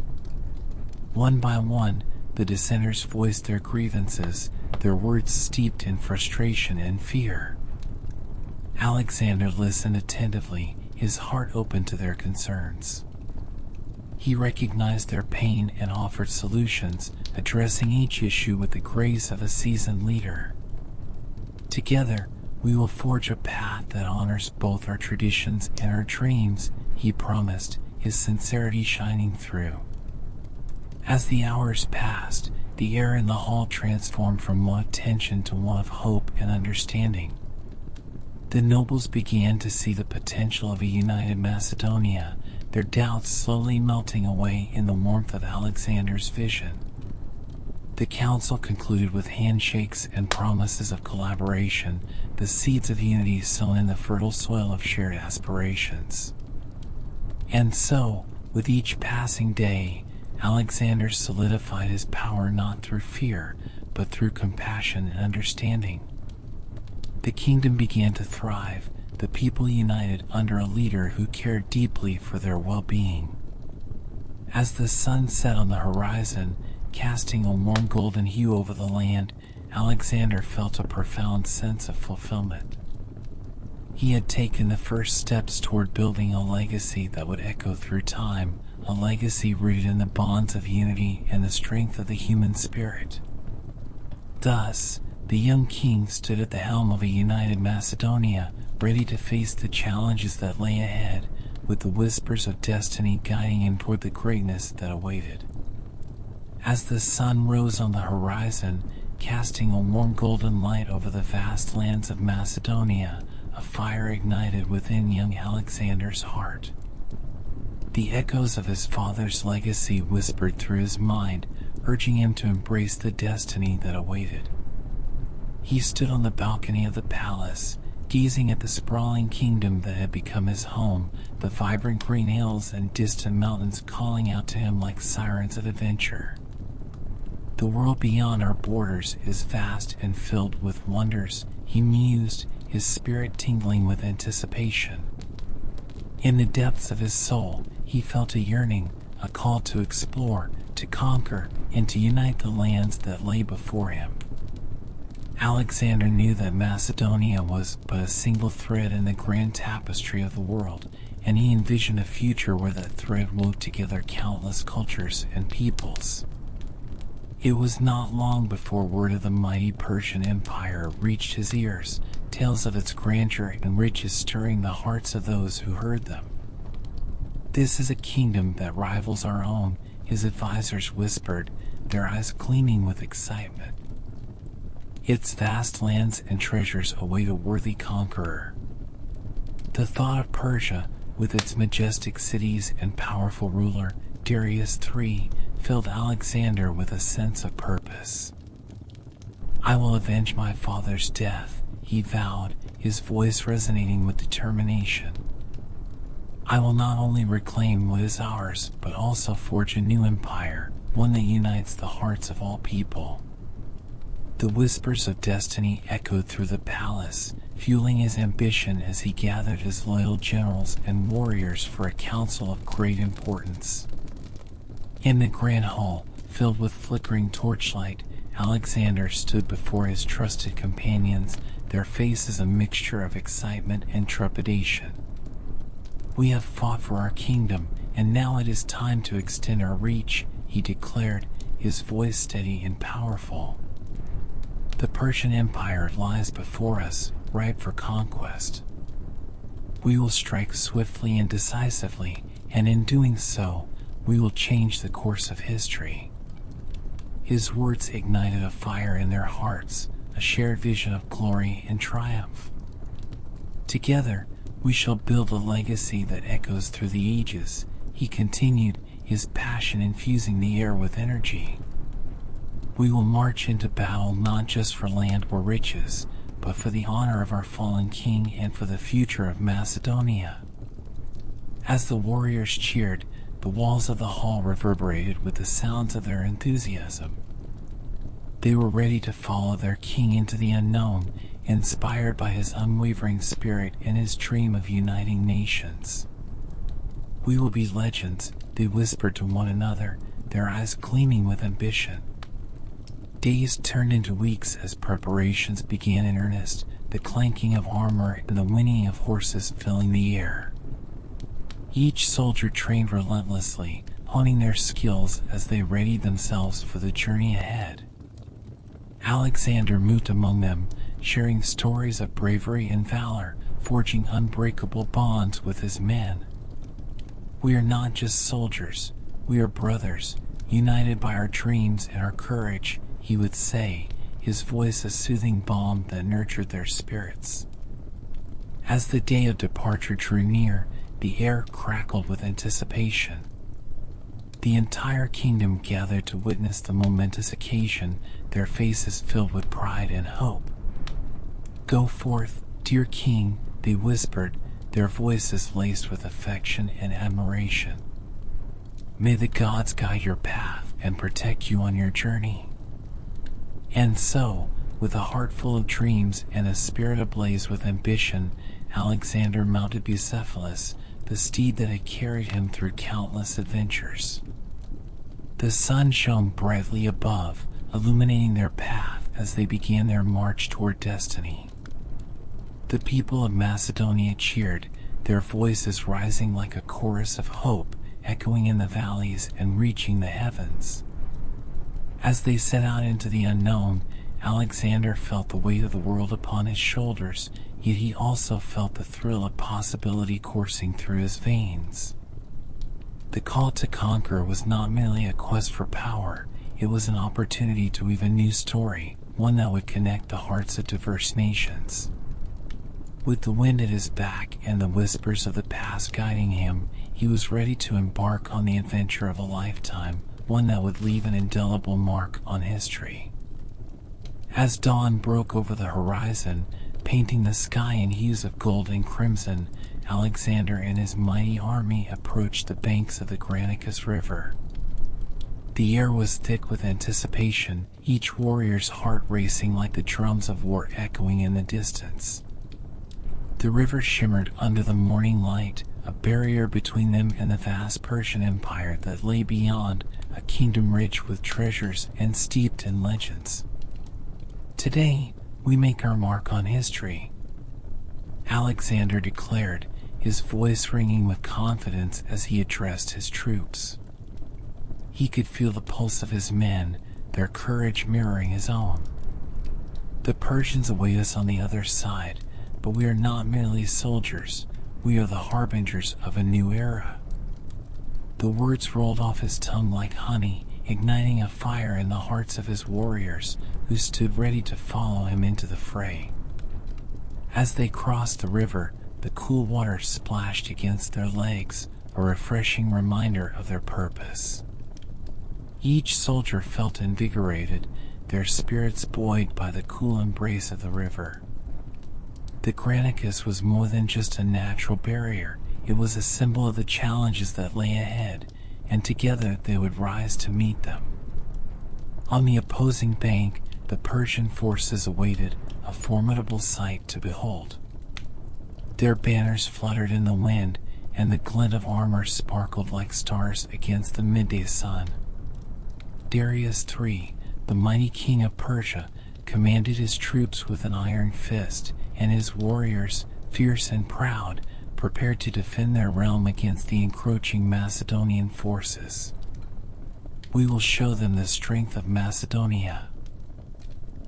[SPEAKER 1] One by one, the dissenters voiced their grievances, their words steeped in frustration and fear. Alexander listened attentively, his heart open to their concerns. He recognized their pain and offered solutions, addressing each issue with the grace of a seasoned leader. Together, we will forge a path that honors both our traditions and our dreams, he promised, his sincerity shining through. As the hours passed, the air in the hall transformed from one of tension to one of hope and understanding. The nobles began to see the potential of a united Macedonia, their doubts slowly melting away in the warmth of Alexander's vision. The council concluded with handshakes and promises of collaboration, the seeds of unity sown in the fertile soil of shared aspirations. And so, with each passing day, Alexander solidified his power not through fear, but through compassion and understanding. The kingdom began to thrive, the people united under a leader who cared deeply for their well-being. As the sun set on the horizon, casting a warm golden hue over the land, Alexander felt a profound sense of fulfillment. He had taken the first steps toward building a legacy that would echo through time, a legacy rooted in the bonds of unity and the strength of the human spirit. Thus, the young king stood at the helm of a united Macedonia, ready to face the challenges that lay ahead, with the whispers of destiny guiding him toward the greatness that awaited. As the sun rose on the horizon, casting a warm golden light over the vast lands of Macedonia, a fire ignited within young Alexander's heart. The echoes of his father's legacy whispered through his mind, urging him to embrace the destiny that awaited. He stood on the balcony of the palace, gazing at the sprawling kingdom that had become his home, the vibrant green hills and distant mountains calling out to him like sirens of adventure. The world beyond our borders is vast and filled with wonders, he mused, his spirit tingling with anticipation. In the depths of his soul, he felt a yearning, a call to explore, to conquer, and to unite the lands that lay before him. Alexander knew that Macedonia was but a single thread in the grand tapestry of the world, and he envisioned a future where that thread wove together countless cultures and peoples. It was not long before word of the mighty Persian Empire reached his ears, tales of its grandeur and riches stirring the hearts of those who heard them. "This is a kingdom that rivals our own," his advisors whispered, their eyes gleaming with excitement. "Its vast lands and treasures await a worthy conqueror." The thought of Persia, with its majestic cities and powerful ruler, Darius III, filled Alexander with a sense of purpose. "I will avenge my father's death," he vowed, his voice resonating with determination. "I will not only reclaim what is ours, but also forge a new empire, one that unites the hearts of all people." The whispers of destiny echoed through the palace, fueling his ambition as he gathered his loyal generals and warriors for a council of great importance. In the grand hall, filled with flickering torchlight, Alexander stood before his trusted companions, their faces a mixture of excitement and trepidation. "We have fought for our kingdom, and now it is time to extend our reach," he declared, his voice steady and powerful. "The Persian Empire lies before us, ripe for conquest. We will strike swiftly and decisively, and in doing so, we will change the course of history." His words ignited a fire in their hearts, a shared vision of glory and triumph. "Together, we shall build a legacy that echoes through the ages," he continued, his passion infusing the air with energy. "We will march into battle not just for land or riches, but for the honor of our fallen king and for the future of Macedonia." As the warriors cheered, the walls of the hall reverberated with the sounds of their enthusiasm. They were ready to follow their king into the unknown, inspired by his unwavering spirit and his dream of uniting nations. "We will be legends," they whispered to one another, their eyes gleaming with ambition. Days turned into weeks as preparations began in earnest, the clanking of armor and the whinnying of horses filling the air. Each soldier trained relentlessly, honing their skills as they readied themselves for the journey ahead. Alexander moved among them, sharing stories of bravery and valor, forging unbreakable bonds with his men. We are not just soldiers, we are brothers, united by our dreams and our courage, he would say, his voice a soothing balm that nurtured their spirits. As the day of departure drew near, the air crackled with anticipation. The entire kingdom gathered to witness the momentous occasion, their faces filled with pride and hope. "Go forth, dear king," they whispered, their voices laced with affection and admiration. "May the gods guide your path and protect you on your journey." And so, with a heart full of dreams and a spirit ablaze with ambition, Alexander mounted Bucephalus, the steed that had carried him through countless adventures. The sun shone brightly above, illuminating their path as they began their march toward destiny. The people of Macedonia cheered, their voices rising like a chorus of hope, echoing in the valleys and reaching the heavens. As they set out into the unknown, Alexander felt the weight of the world upon his shoulders, yet he also felt the thrill of possibility coursing through his veins. The call to conquer was not merely a quest for power, it was an opportunity to weave a new story, one that would connect the hearts of diverse nations. With the wind at his back and the whispers of the past guiding him, he was ready to embark on the adventure of a lifetime, one that would leave an indelible mark on history. As dawn broke over the horizon, painting the sky in hues of gold and crimson, Alexander and his mighty army approached the banks of the Granicus River. The air was thick with anticipation, each warrior's heart racing like the drums of war echoing in the distance. The river shimmered under the morning light, a barrier between them and the vast Persian Empire that lay beyond, a kingdom rich with treasures and steeped in legends. "Today, we make our mark on history," Alexander declared, his voice ringing with confidence as he addressed his troops. He could feel the pulse of his men, their courage mirroring his own. "The Persians await us on the other side, but we are not merely soldiers, we are the harbingers of a new era." The words rolled off his tongue like honey, igniting a fire in the hearts of his warriors, who stood ready to follow him into the fray. As they crossed the river, the cool water splashed against their legs, a refreshing reminder of their purpose. Each soldier felt invigorated, their spirits buoyed by the cool embrace of the river. The Granicus was more than just a natural barrier, it was a symbol of the challenges that lay ahead, and together they would rise to meet them. On the opposing bank, the Persian forces awaited, a formidable sight to behold. Their banners fluttered in the wind, and the glint of armor sparkled like stars against the midday sun. Darius III, the mighty king of Persia, commanded his troops with an iron fist, and his warriors, fierce and proud, prepared to defend their realm against the encroaching Macedonian forces. "We will show them the strength of Macedonia,"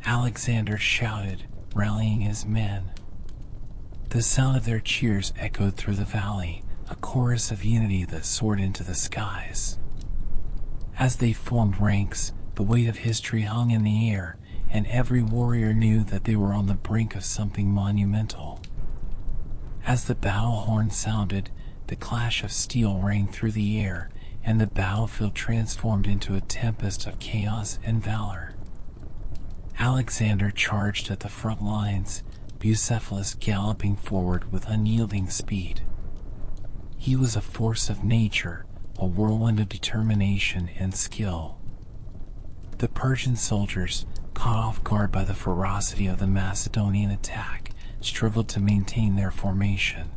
[SPEAKER 1] Alexander shouted, rallying his men. The sound of their cheers echoed through the valley, a chorus of unity that soared into the skies. As they formed ranks, the weight of history hung in the air, and every warrior knew that they were on the brink of something monumental. As the battle horn sounded, the clash of steel rang through the air, and the battlefield transformed into a tempest of chaos and valor. Alexander charged at the front lines, Bucephalus galloping forward with unyielding speed. He was a force of nature, a whirlwind of determination and skill. The Persian soldiers, caught off guard by the ferocity of the Macedonian attack, struggled to maintain their formation.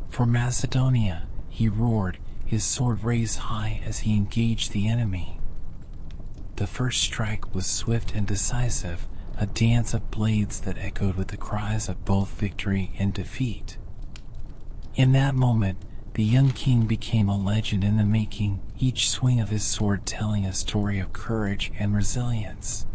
[SPEAKER 1] "For Macedonia," he roared, his sword raised high as he engaged the enemy. The first strike was swift and decisive, a dance of blades that echoed with the cries of both victory and defeat. In that moment, the young king became a legend in the making, each swing of his sword telling a story of courage and resilience.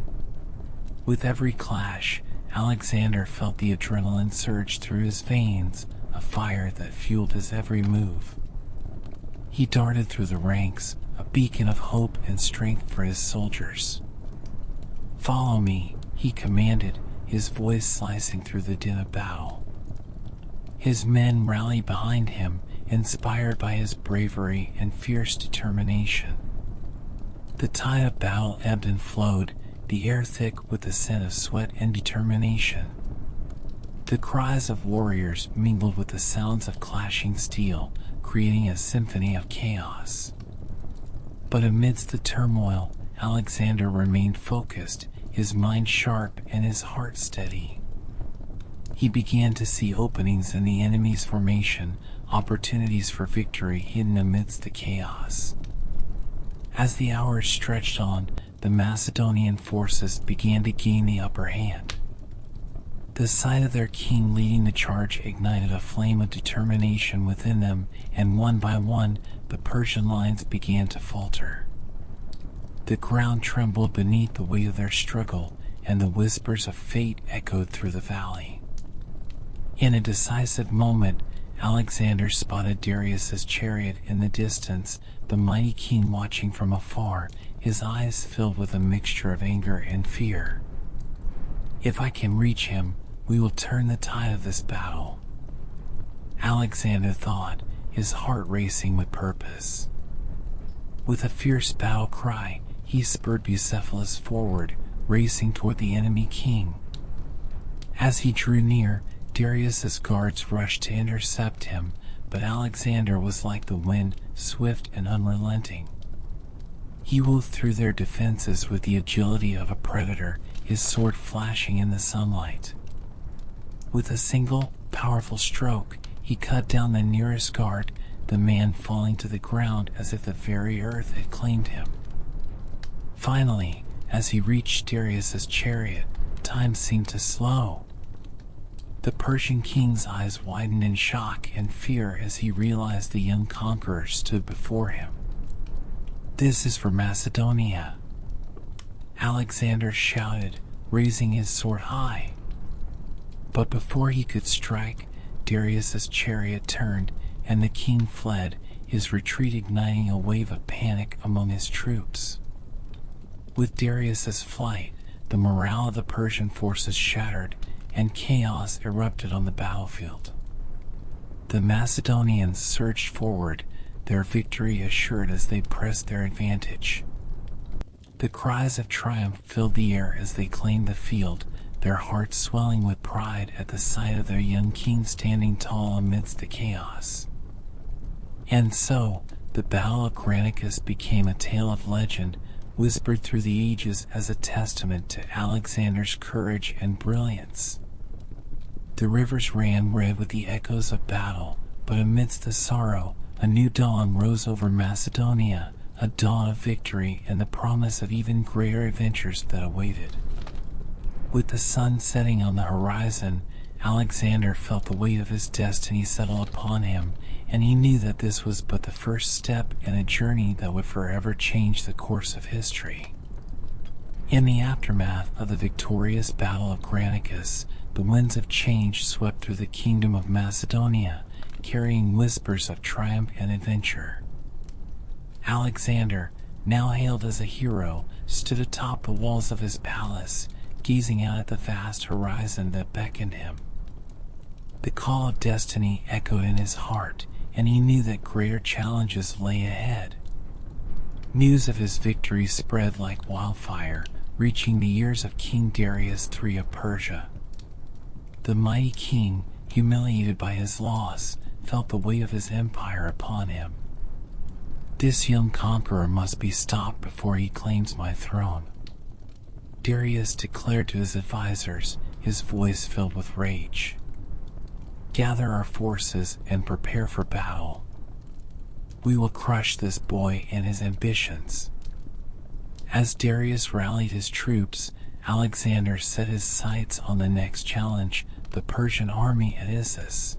[SPEAKER 1] With every clash, Alexander felt the adrenaline surge through his veins, a fire that fueled his every move. He darted through the ranks, a beacon of hope and strength for his soldiers. "Follow me," he commanded, his voice slicing through the din of battle. His men rallied behind him, inspired by his bravery and fierce determination. The tide of battle ebbed and flowed, the air thick with the scent of sweat and determination. The cries of warriors mingled with the sounds of clashing steel, creating a symphony of chaos. But amidst the turmoil, Alexander remained focused, his mind sharp and his heart steady. He began to see openings in the enemy's formation, opportunities for victory hidden amidst the chaos. As the hours stretched on, the Macedonian forces began to gain the upper hand. The sight of their king leading the charge ignited a flame of determination within them, and one by one, the Persian lines began to falter. The ground trembled beneath the weight of their struggle, and the whispers of fate echoed through the valley. In a decisive moment, Alexander spotted Darius's chariot in the distance, the mighty king watching from afar, his eyes filled with a mixture of anger and fear. "If I can reach him, we will turn the tide of this battle," Alexander thought, his heart racing with purpose. With a fierce battle cry, he spurred Bucephalus forward, racing toward the enemy king. As he drew near, Darius's guards rushed to intercept him, but Alexander was like the wind, swift and unrelenting. He wove through their defenses with the agility of a predator, his sword flashing in the sunlight. With a single, powerful stroke, he cut down the nearest guard, the man falling to the ground as if the very earth had claimed him. Finally, as he reached Darius's chariot, time seemed to slow. The Persian king's eyes widened in shock and fear as he realized the young conqueror stood before him. "This is for Macedonia," Alexander shouted, raising his sword high. But before he could strike, Darius's chariot turned, and the king fled, his retreat igniting a wave of panic among his troops. With Darius's flight, the morale of the Persian forces shattered, and chaos erupted on the battlefield. The Macedonians surged forward, their victory assured as they pressed their advantage. The cries of triumph filled the air as they claimed the field, their hearts swelling with pride at the sight of their young king standing tall amidst the chaos. And so, the Battle of Granicus became a tale of legend, whispered through the ages as a testament to Alexander's courage and brilliance. The rivers ran red with the echoes of battle, but amidst the sorrow, a new dawn rose over Macedonia, a dawn of victory and the promise of even greater adventures that awaited. With the sun setting on the horizon, Alexander felt the weight of his destiny settle upon him, and he knew that this was but the first step in a journey that would forever change the course of history. In the aftermath of the victorious Battle of Granicus, the winds of change swept through the kingdom of Macedonia, carrying whispers of triumph and adventure. Alexander, now hailed as a hero, stood atop the walls of his palace, gazing out at the vast horizon that beckoned him. The call of destiny echoed in his heart, and he knew that greater challenges lay ahead. News of his victory spread like wildfire, reaching the ears of King Darius III of Persia. The mighty king, humiliated by his loss, felt the weight of his empire upon him. "This young conqueror must be stopped before he claims my throne," Darius declared to his advisors, his voice filled with rage. "Gather our forces and prepare for battle. We will crush this boy and his ambitions." As Darius rallied his troops, Alexander set his sights on the next challenge, the Persian army at Issus.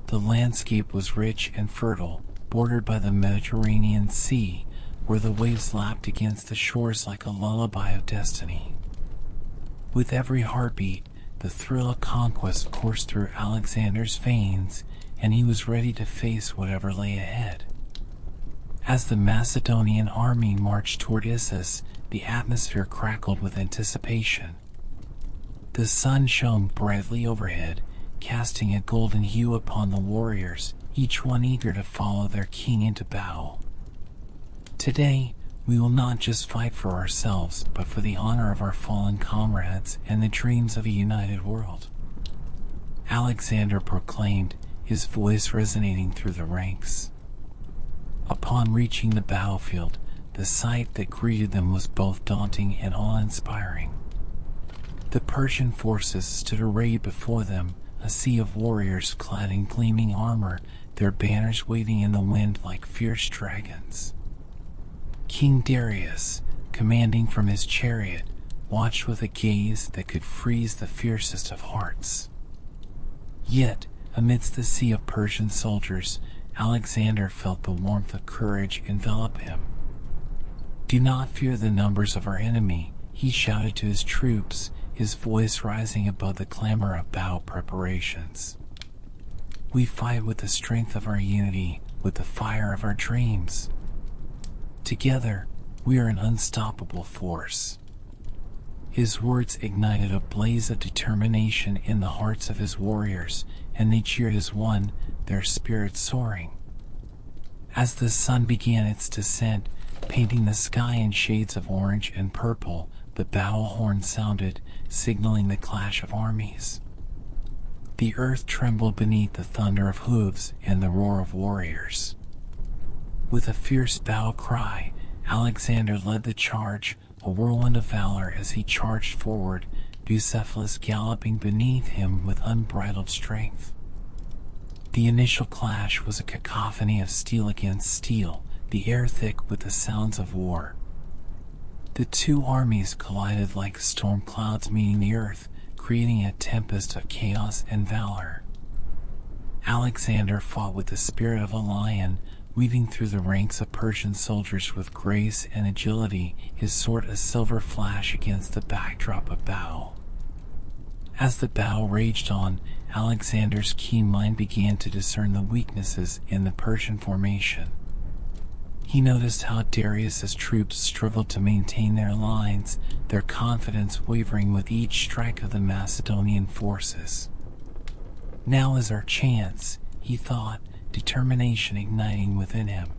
[SPEAKER 1] The landscape was rich and fertile, bordered by the Mediterranean Sea, where the waves lapped against the shores like a lullaby of destiny. With every heartbeat, the thrill of conquest coursed through Alexander's veins, and he was ready to face whatever lay ahead. As the Macedonian army marched toward Issus, the atmosphere crackled with anticipation. The sun shone brightly overhead, casting a golden hue upon the warriors, each one eager to follow their king into battle. Today, we will not just fight for ourselves, but for the honor of our fallen comrades and the dreams of a united world, Alexander proclaimed, his voice resonating through the ranks. Upon reaching the battlefield, the sight that greeted them was both daunting and awe-inspiring. The Persian forces stood arrayed before them, a sea of warriors clad in gleaming armor, their banners waving in the wind like fierce dragons. King Darius, commanding from his chariot, watched with a gaze that could freeze the fiercest of hearts. Yet, amidst the sea of Persian soldiers, Alexander felt the warmth of courage envelop him. "Do not fear the numbers of our enemy," he shouted to his troops, his voice rising above the clamor of battle preparations. "We fight with the strength of our unity, with the fire of our dreams. Together, we are an unstoppable force." His words ignited a blaze of determination in the hearts of his warriors, and they cheered as one, their spirits soaring. As the sun began its descent, painting the sky in shades of orange and purple, the battle horn sounded, signaling the clash of armies. The earth trembled beneath the thunder of hooves and the roar of warriors. With a fierce battle cry, Alexander led the charge, a whirlwind of valor as he charged forward, Bucephalus galloping beneath him with unbridled strength. The initial clash was a cacophony of steel against steel, the air thick with the sounds of war. The two armies collided like storm clouds meeting the earth, creating a tempest of chaos and valor. Alexander fought with the spirit of a lion, weaving through the ranks of Persian soldiers with grace and agility, his sword a silver flash against the backdrop of battle. As the battle raged on, Alexander's keen mind began to discern the weaknesses in the Persian formation. He noticed how Darius's troops struggled to maintain their lines, their confidence wavering with each strike of the Macedonian forces. "Now is our chance," he thought, determination igniting within him.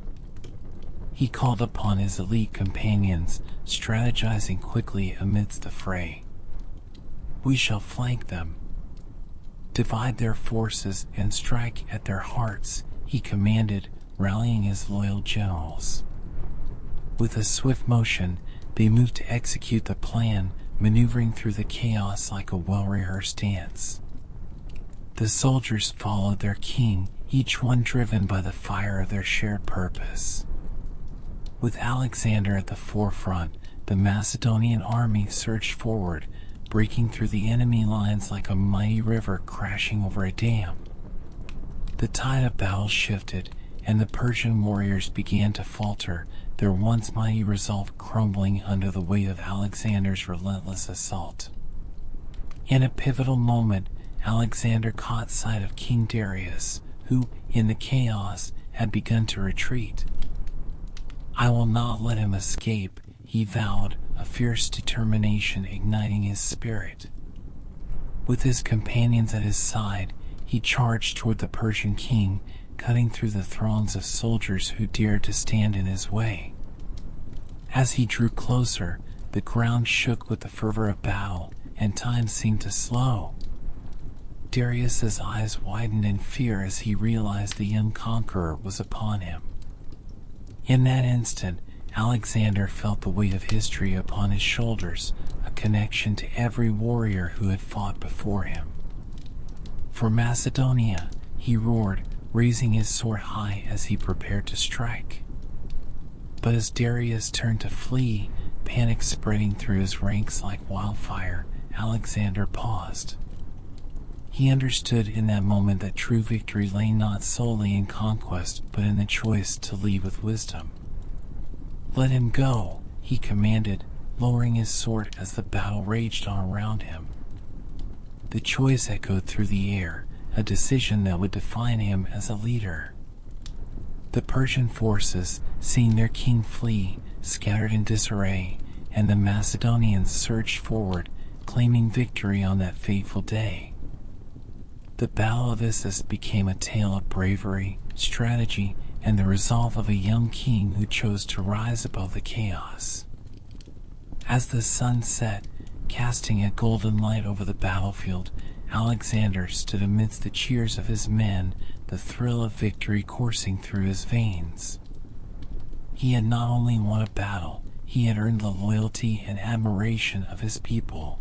[SPEAKER 1] He called upon his elite companions, strategizing quickly amidst the fray. "We shall flank them. Divide their forces and strike at their hearts," he commanded, rallying his loyal generals. With a swift motion, they moved to execute the plan, maneuvering through the chaos like a well-rehearsed dance. The soldiers followed their king, each one driven by the fire of their shared purpose. With Alexander at the forefront, the Macedonian army surged forward, breaking through the enemy lines like a mighty river crashing over a dam. The tide of battle shifted, and the Persian warriors began to falter, their once mighty resolve crumbling under the weight of Alexander's relentless assault. In a pivotal moment, Alexander caught sight of King Darius, who, in the chaos, had begun to retreat. "I will not let him escape," he vowed, a fierce determination igniting his spirit. With his companions at his side, he charged toward the Persian king, cutting through the throngs of soldiers who dared to stand in his way. As he drew closer, the ground shook with the fervor of battle, and time seemed to slow. Darius's eyes widened in fear as he realized the young conqueror was upon him. In that instant, Alexander felt the weight of history upon his shoulders, a connection to every warrior who had fought before him. "For Macedonia," he roared, raising his sword high as he prepared to strike. But as Darius turned to flee, panic spreading through his ranks like wildfire, Alexander paused. He understood in that moment that true victory lay not solely in conquest, but in the choice to lead with wisdom. "Let him go," he commanded, lowering his sword as the battle raged on around him. The choice echoed through the air, a decision that would define him as a leader. The Persian forces, seeing their king flee, scattered in disarray, and the Macedonians surged forward, claiming victory on that fateful day. The Battle of Issus became a tale of bravery, strategy, and the resolve of a young king who chose to rise above the chaos. As the sun set, casting a golden light over the battlefield, Alexander stood amidst the cheers of his men, the thrill of victory coursing through his veins. He had not only won a battle, he had earned the loyalty and admiration of his people.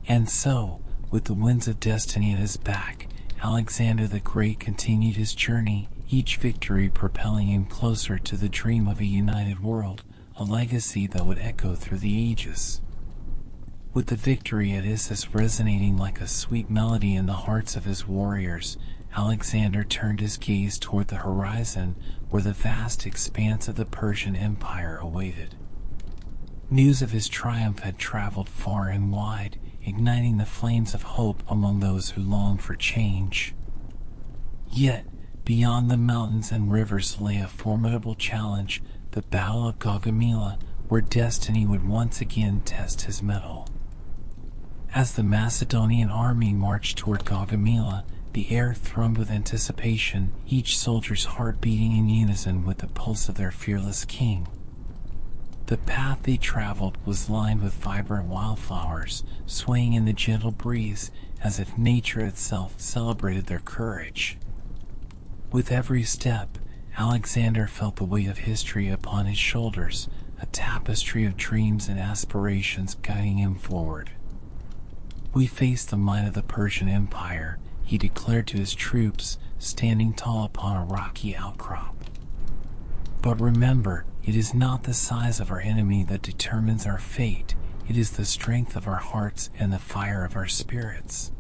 [SPEAKER 1] And so, with the winds of destiny at his back, Alexander the Great continued his journey, each victory propelling him closer to the dream of a united world, a legacy that would echo through the ages. With the victory at Issus resonating like a sweet melody in the hearts of his warriors, Alexander turned his gaze toward the horizon, where the vast expanse of the Persian Empire awaited. News of his triumph had traveled far and wide, igniting the flames of hope among those who longed for change. Yet, beyond the mountains and rivers lay a formidable challenge, the Battle of Gaugamela, where destiny would once again test his mettle. As the Macedonian army marched toward Gaugamela, the air thrummed with anticipation, each soldier's heart beating in unison with the pulse of their fearless king. The path they traveled was lined with vibrant wildflowers, swaying in the gentle breeze as if nature itself celebrated their courage. With every step, Alexander felt the weight of history upon his shoulders, a tapestry of dreams and aspirations guiding him forward. "We face the might of the Persian Empire," he declared to his troops, standing tall upon a rocky outcrop. "But remember, it is not the size of our enemy that determines our fate, it is the strength of our hearts and the fire of our spirits."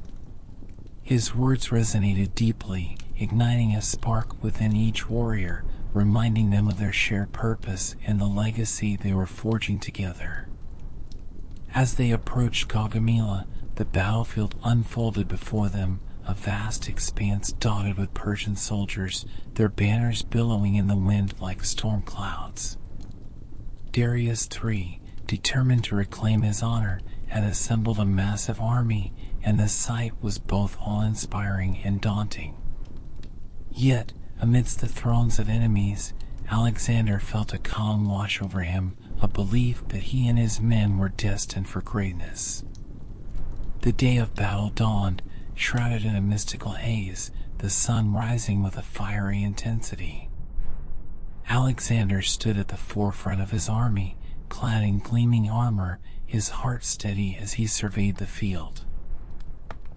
[SPEAKER 1] His words resonated deeply, igniting a spark within each warrior, reminding them of their shared purpose and the legacy they were forging together. As they approached Gaugamela, the battlefield unfolded before them, a vast expanse dotted with Persian soldiers, their banners billowing in the wind like storm clouds. Darius III, determined to reclaim his honor, had assembled a massive army, and the sight was both awe-inspiring and daunting. Yet, amidst the throngs of enemies, Alexander felt a calm wash over him, a belief that he and his men were destined for greatness. The day of battle dawned, shrouded in a mystical haze, the sun rising with a fiery intensity. Alexander stood at the forefront of his army, clad in gleaming armor, his heart steady as he surveyed the field.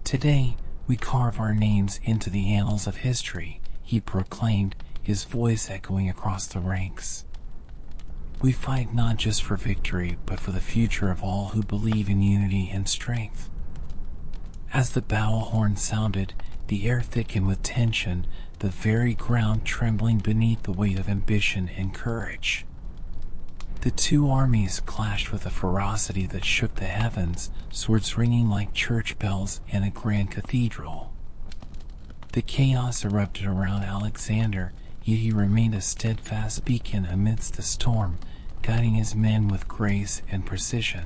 [SPEAKER 1] "Today, we carve our names into the annals of history," he proclaimed, his voice echoing across the ranks. "We fight not just for victory, but for the future of all who believe in unity and strength." As the battle horn sounded, the air thickened with tension, the very ground trembling beneath the weight of ambition and courage. The two armies clashed with a ferocity that shook the heavens, swords ringing like church bells in a grand cathedral. The chaos erupted around Alexander, yet he remained a steadfast beacon amidst the storm, guiding his men with grace and precision.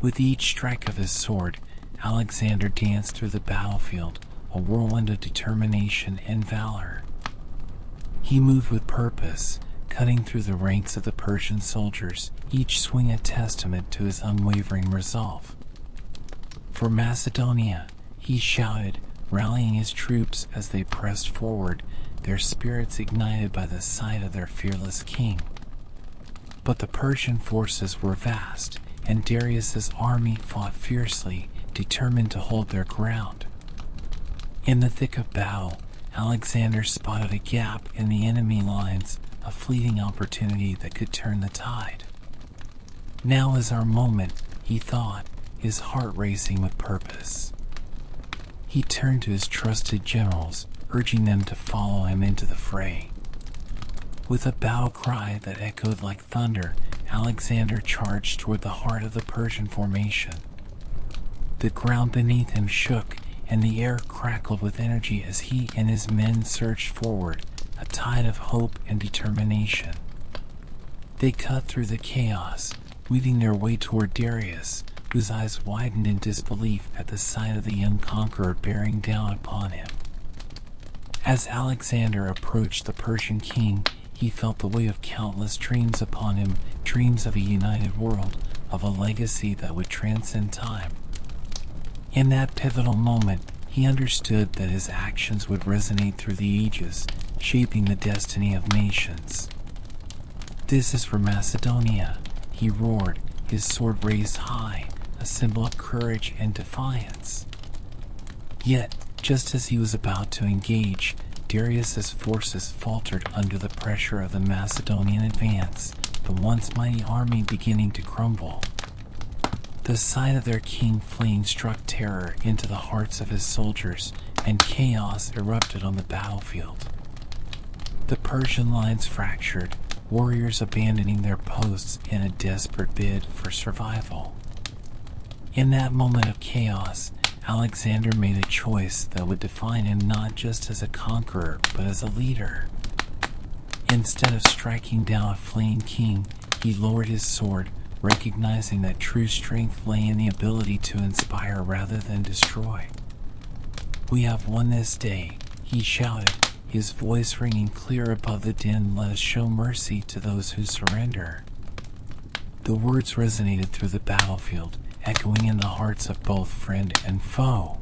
[SPEAKER 1] With each strike of his sword, Alexander danced through the battlefield, a whirlwind of determination and valor. He moved with purpose, cutting through the ranks of the Persian soldiers, each swing a testament to his unwavering resolve. "For Macedonia," he shouted, rallying his troops as they pressed forward, their spirits ignited by the sight of their fearless king. But the Persian forces were vast, and Darius's army fought fiercely, determined to hold their ground. In the thick of battle, Alexander spotted a gap in the enemy lines, a fleeting opportunity that could turn the tide. "Now is our moment," he thought, his heart racing with purpose. He turned to his trusted generals, urging them to follow him into the fray. With a battle cry that echoed like thunder, Alexander charged toward the heart of the Persian formation. The ground beneath him shook, and the air crackled with energy as he and his men surged forward, a tide of hope and determination. They cut through the chaos, weaving their way toward Darius, whose eyes widened in disbelief at the sight of the young conqueror bearing down upon him. As Alexander approached the Persian king, he felt the weight of countless dreams upon him, dreams of a united world, of a legacy that would transcend time. In that pivotal moment, he understood that his actions would resonate through the ages, shaping the destiny of nations. "This is for Macedonia," he roared, his sword raised high, a symbol of courage and defiance. Yet, just as he was about to engage, Darius's forces faltered under the pressure of the Macedonian advance, the once mighty army beginning to crumble. The sight of their king fleeing struck terror into the hearts of his soldiers, and chaos erupted on the battlefield. The Persian lines fractured, warriors abandoning their posts in a desperate bid for survival. In that moment of chaos, Alexander made a choice that would define him not just as a conqueror, but as a leader. Instead of striking down a fleeing king, he lowered his sword, recognizing that true strength lay in the ability to inspire rather than destroy. "We have won this day," he shouted, his voice ringing clear above the din. "Let us show mercy to those who surrender." The words resonated through the battlefield, echoing in the hearts of both friend and foe.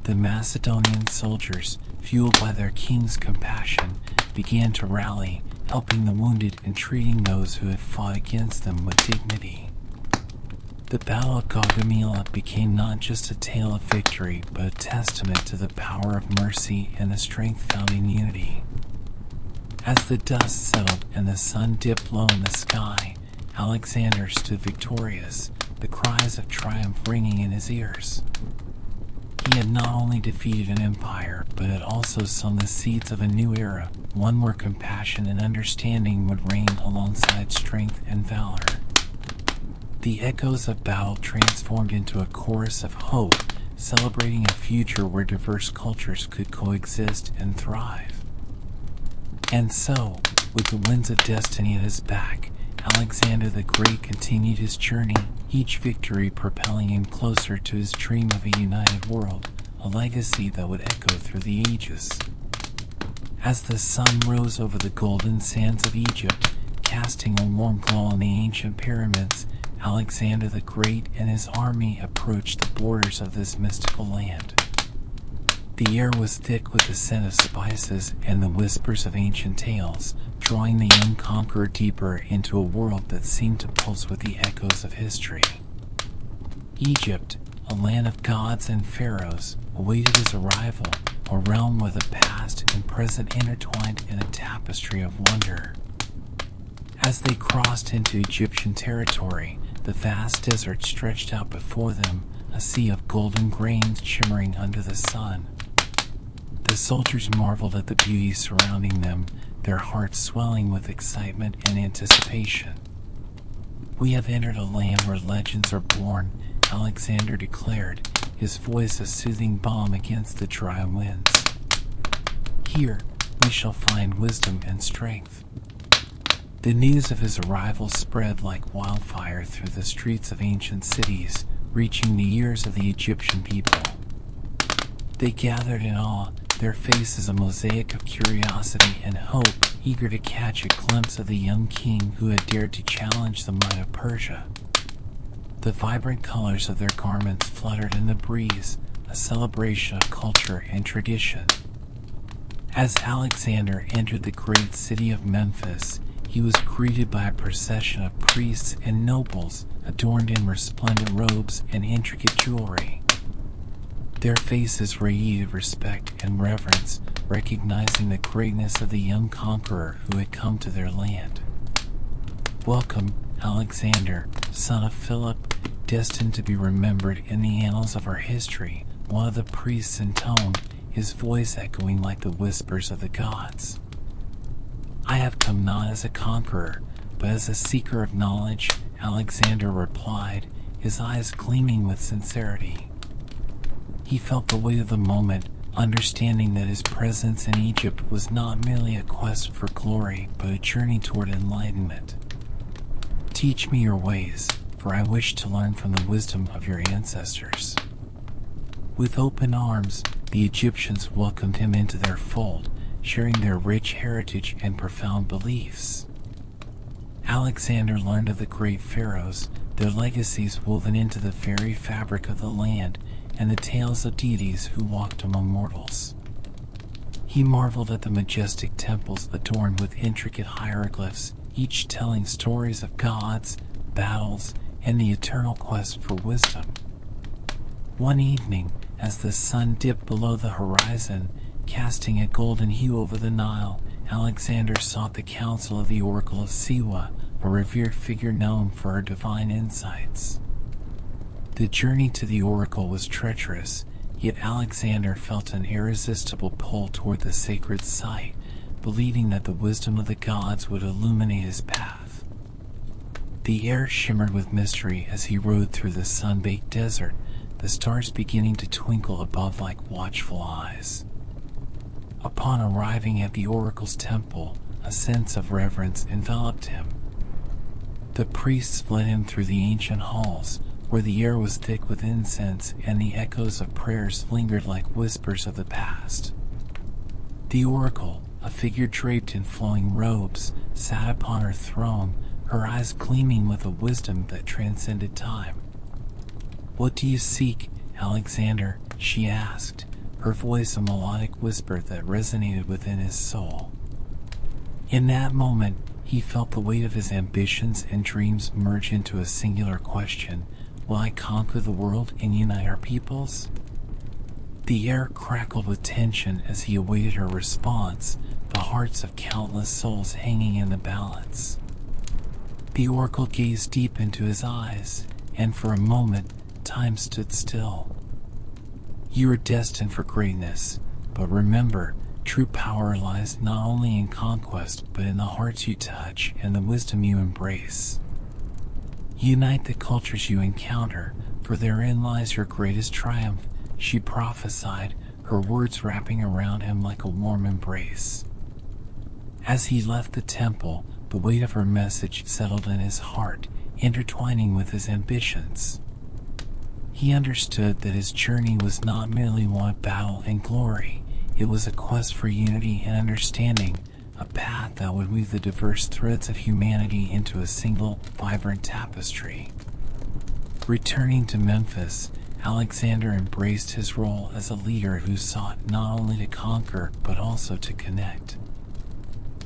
[SPEAKER 1] The Macedonian soldiers, fueled by their king's compassion, began to rally, helping the wounded and treating those who had fought against them with dignity. The Battle of Gaugamela became not just a tale of victory, but a testament to the power of mercy and the strength found in unity. As the dust settled and the sun dipped low in the sky, Alexander stood victorious, the cries of triumph ringing in his ears. He had not only defeated an empire, but had also sown the seeds of a new era, one where compassion and understanding would reign alongside strength and valor. The echoes of battle transformed into a chorus of hope, celebrating a future where diverse cultures could coexist and thrive. And so, with the winds of destiny at his back, Alexander the Great continued his journey, each victory propelling him closer to his dream of a united world, a legacy that would echo through the ages. As the sun rose over the golden sands of Egypt, casting a warm glow on the ancient pyramids, Alexander the Great and his army approached the borders of this mystical land. The air was thick with the scent of spices and the whispers of ancient tales, drawing the young conqueror deeper into a world that seemed to pulse with the echoes of history. Egypt, a land of gods and pharaohs, awaited his arrival, a realm where the past and present intertwined in a tapestry of wonder. As they crossed into Egyptian territory, the vast desert stretched out before them, a sea of golden grains shimmering under the sun. The soldiers marveled at the beauty surrounding them, their hearts swelling with excitement and anticipation. "We have entered a land where legends are born," Alexander declared, his voice a soothing balm against the dry winds. "Here, we shall find wisdom and strength." The news of his arrival spread like wildfire through the streets of ancient cities, reaching the ears of the Egyptian people. They gathered in awe, their faces a mosaic of curiosity and hope, eager to catch a glimpse of the young king who had dared to challenge the might of Persia. The vibrant colors of their garments fluttered in the breeze, a celebration of culture and tradition. As Alexander entered the great city of Memphis, he was greeted by a procession of priests and nobles, adorned in resplendent robes and intricate jewelry. Their faces radiated respect and reverence, recognizing the greatness of the young conqueror who had come to their land. "Welcome, Alexander, son of Philip, destined to be remembered in the annals of our history," one of the priests intoned, his voice echoing like the whispers of the gods. "I have come not as a conqueror, but as a seeker of knowledge, Alexander replied, his eyes gleaming with sincerity. He felt the weight of the moment, understanding that his presence in Egypt was not merely a quest for glory, but a journey toward enlightenment. Teach me your ways, for I wish to learn from the wisdom of your ancestors. With open arms, the Egyptians welcomed him into their fold, sharing their rich heritage and profound beliefs. Alexander learned of the great pharaohs, their legacies woven into the very fabric of the land, and the tales of deities who walked among mortals. He marveled at the majestic temples adorned with intricate hieroglyphs, each telling stories of gods, battles, and the eternal quest for wisdom. One evening, as the sun dipped below the horizon, casting a golden hue over the Nile, Alexander sought the counsel of the Oracle of Siwa, a revered figure known for her divine insights. The journey to the oracle was treacherous, yet Alexander felt an irresistible pull toward the sacred site, believing that the wisdom of the gods would illuminate his path. The air shimmered with mystery as he rode through the sun-baked desert, the stars beginning to twinkle above like watchful eyes. Upon arriving at the oracle's temple, a sense of reverence enveloped him. The priests led him through the ancient halls, where the air was thick with incense and the echoes of prayers lingered like whispers of the past. The oracle, a figure draped in flowing robes, sat upon her throne, her eyes gleaming with a wisdom that transcended time. "What do you seek, Alexander?" she asked, her voice a melodic whisper that resonated within his soul. In that moment, he felt the weight of his ambitions and dreams merge into a singular question: will I conquer the world and unite our peoples? The air crackled with tension as he awaited her response, the hearts of countless souls hanging in the balance. The oracle gazed deep into his eyes, and for a moment, time stood still. "You are destined for greatness, but remember, true power lies not only in conquest, but in the hearts you touch and the wisdom you embrace. Unite the cultures you encounter, for therein lies your greatest triumph," she prophesied, her words wrapping around him like a warm embrace. As he left the temple, the weight of her message settled in his heart, intertwining with his ambitions. He understood that his journey was not merely one of battle and glory, it was a quest for unity and understanding, a path that would weave the diverse threads of humanity into a single, vibrant tapestry. Returning to Memphis, Alexander embraced his role as a leader who sought not only to conquer, but also to connect.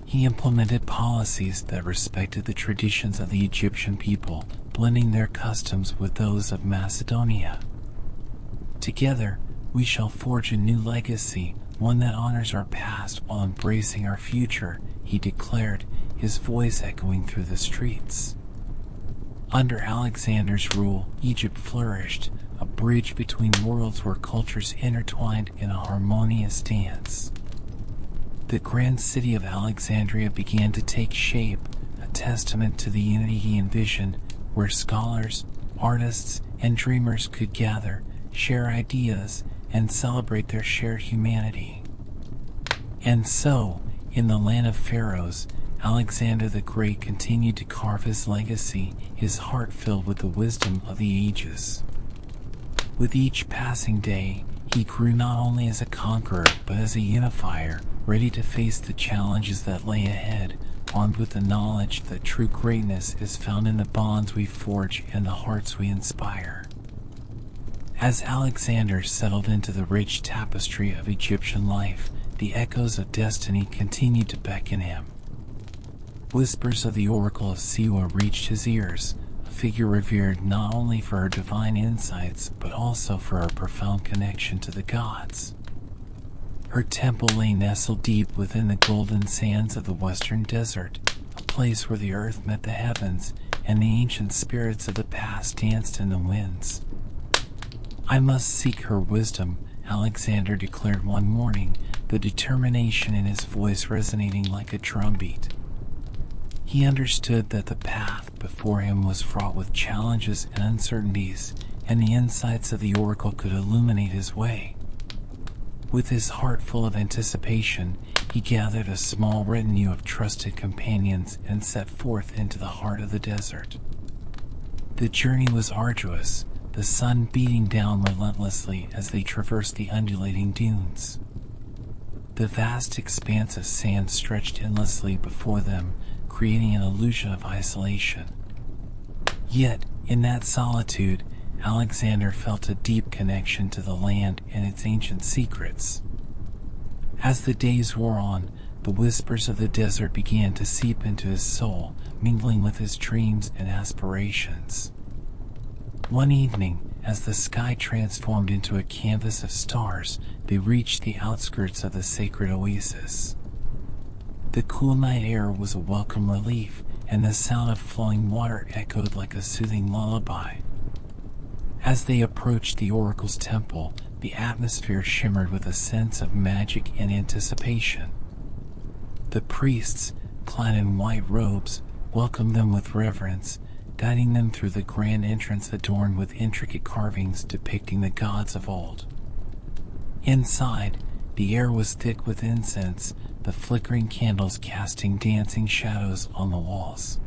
[SPEAKER 1] He implemented policies that respected the traditions of the Egyptian people, blending their customs with those of Macedonia. "Together, we shall forge a new legacy, one that honors our past while embracing our future," he declared, his voice echoing through the streets. Under Alexander's rule, Egypt flourished, a bridge between worlds where cultures intertwined in a harmonious dance. The grand city of Alexandria began to take shape, a testament to the unity he envisioned, where scholars, artists, and dreamers could gather, share ideas, and celebrate their shared humanity. And so, in the land of pharaohs, Alexander the Great continued to carve his legacy, his heart filled with the wisdom of the ages. With each passing day, he grew not only as a conqueror, but as a unifier, ready to face the challenges that lay ahead, armed with the knowledge that true greatness is found in the bonds we forge and the hearts we inspire. As Alexander settled into the rich tapestry of Egyptian life, the echoes of destiny continued to beckon him. Whispers of the Oracle of Siwa reached his ears, a figure revered not only for her divine insights, but also for her profound connection to the gods. Her temple lay nestled deep within the golden sands of the western desert, a place where the earth met the heavens, and the ancient spirits of the past danced in the winds. "I must seek her wisdom," Alexander declared one morning, the determination in his voice resonating like a drumbeat. He understood that the path before him was fraught with challenges and uncertainties, and the insights of the oracle could illuminate his way. With his heart full of anticipation, he gathered a small retinue of trusted companions and set forth into the heart of the desert. The journey was arduous, the sun beating down relentlessly as they traversed the undulating dunes. The vast expanse of sand stretched endlessly before them, creating an illusion of isolation. Yet, in that solitude, Alexander felt a deep connection to the land and its ancient secrets. As the days wore on, the whispers of the desert began to seep into his soul, mingling with his dreams and aspirations. One evening, as the sky transformed into a canvas of stars, they reached the outskirts of the sacred oasis. The cool night air was a welcome relief, and the sound of flowing water echoed like a soothing lullaby. As they approached the oracle's temple, the atmosphere shimmered with a sense of magic and anticipation. The priests, clad in white robes, welcomed them with reverence, guiding them through the grand entrance adorned with intricate carvings depicting the gods of old. Inside, the air was thick with incense, the flickering candles casting dancing shadows on the walls.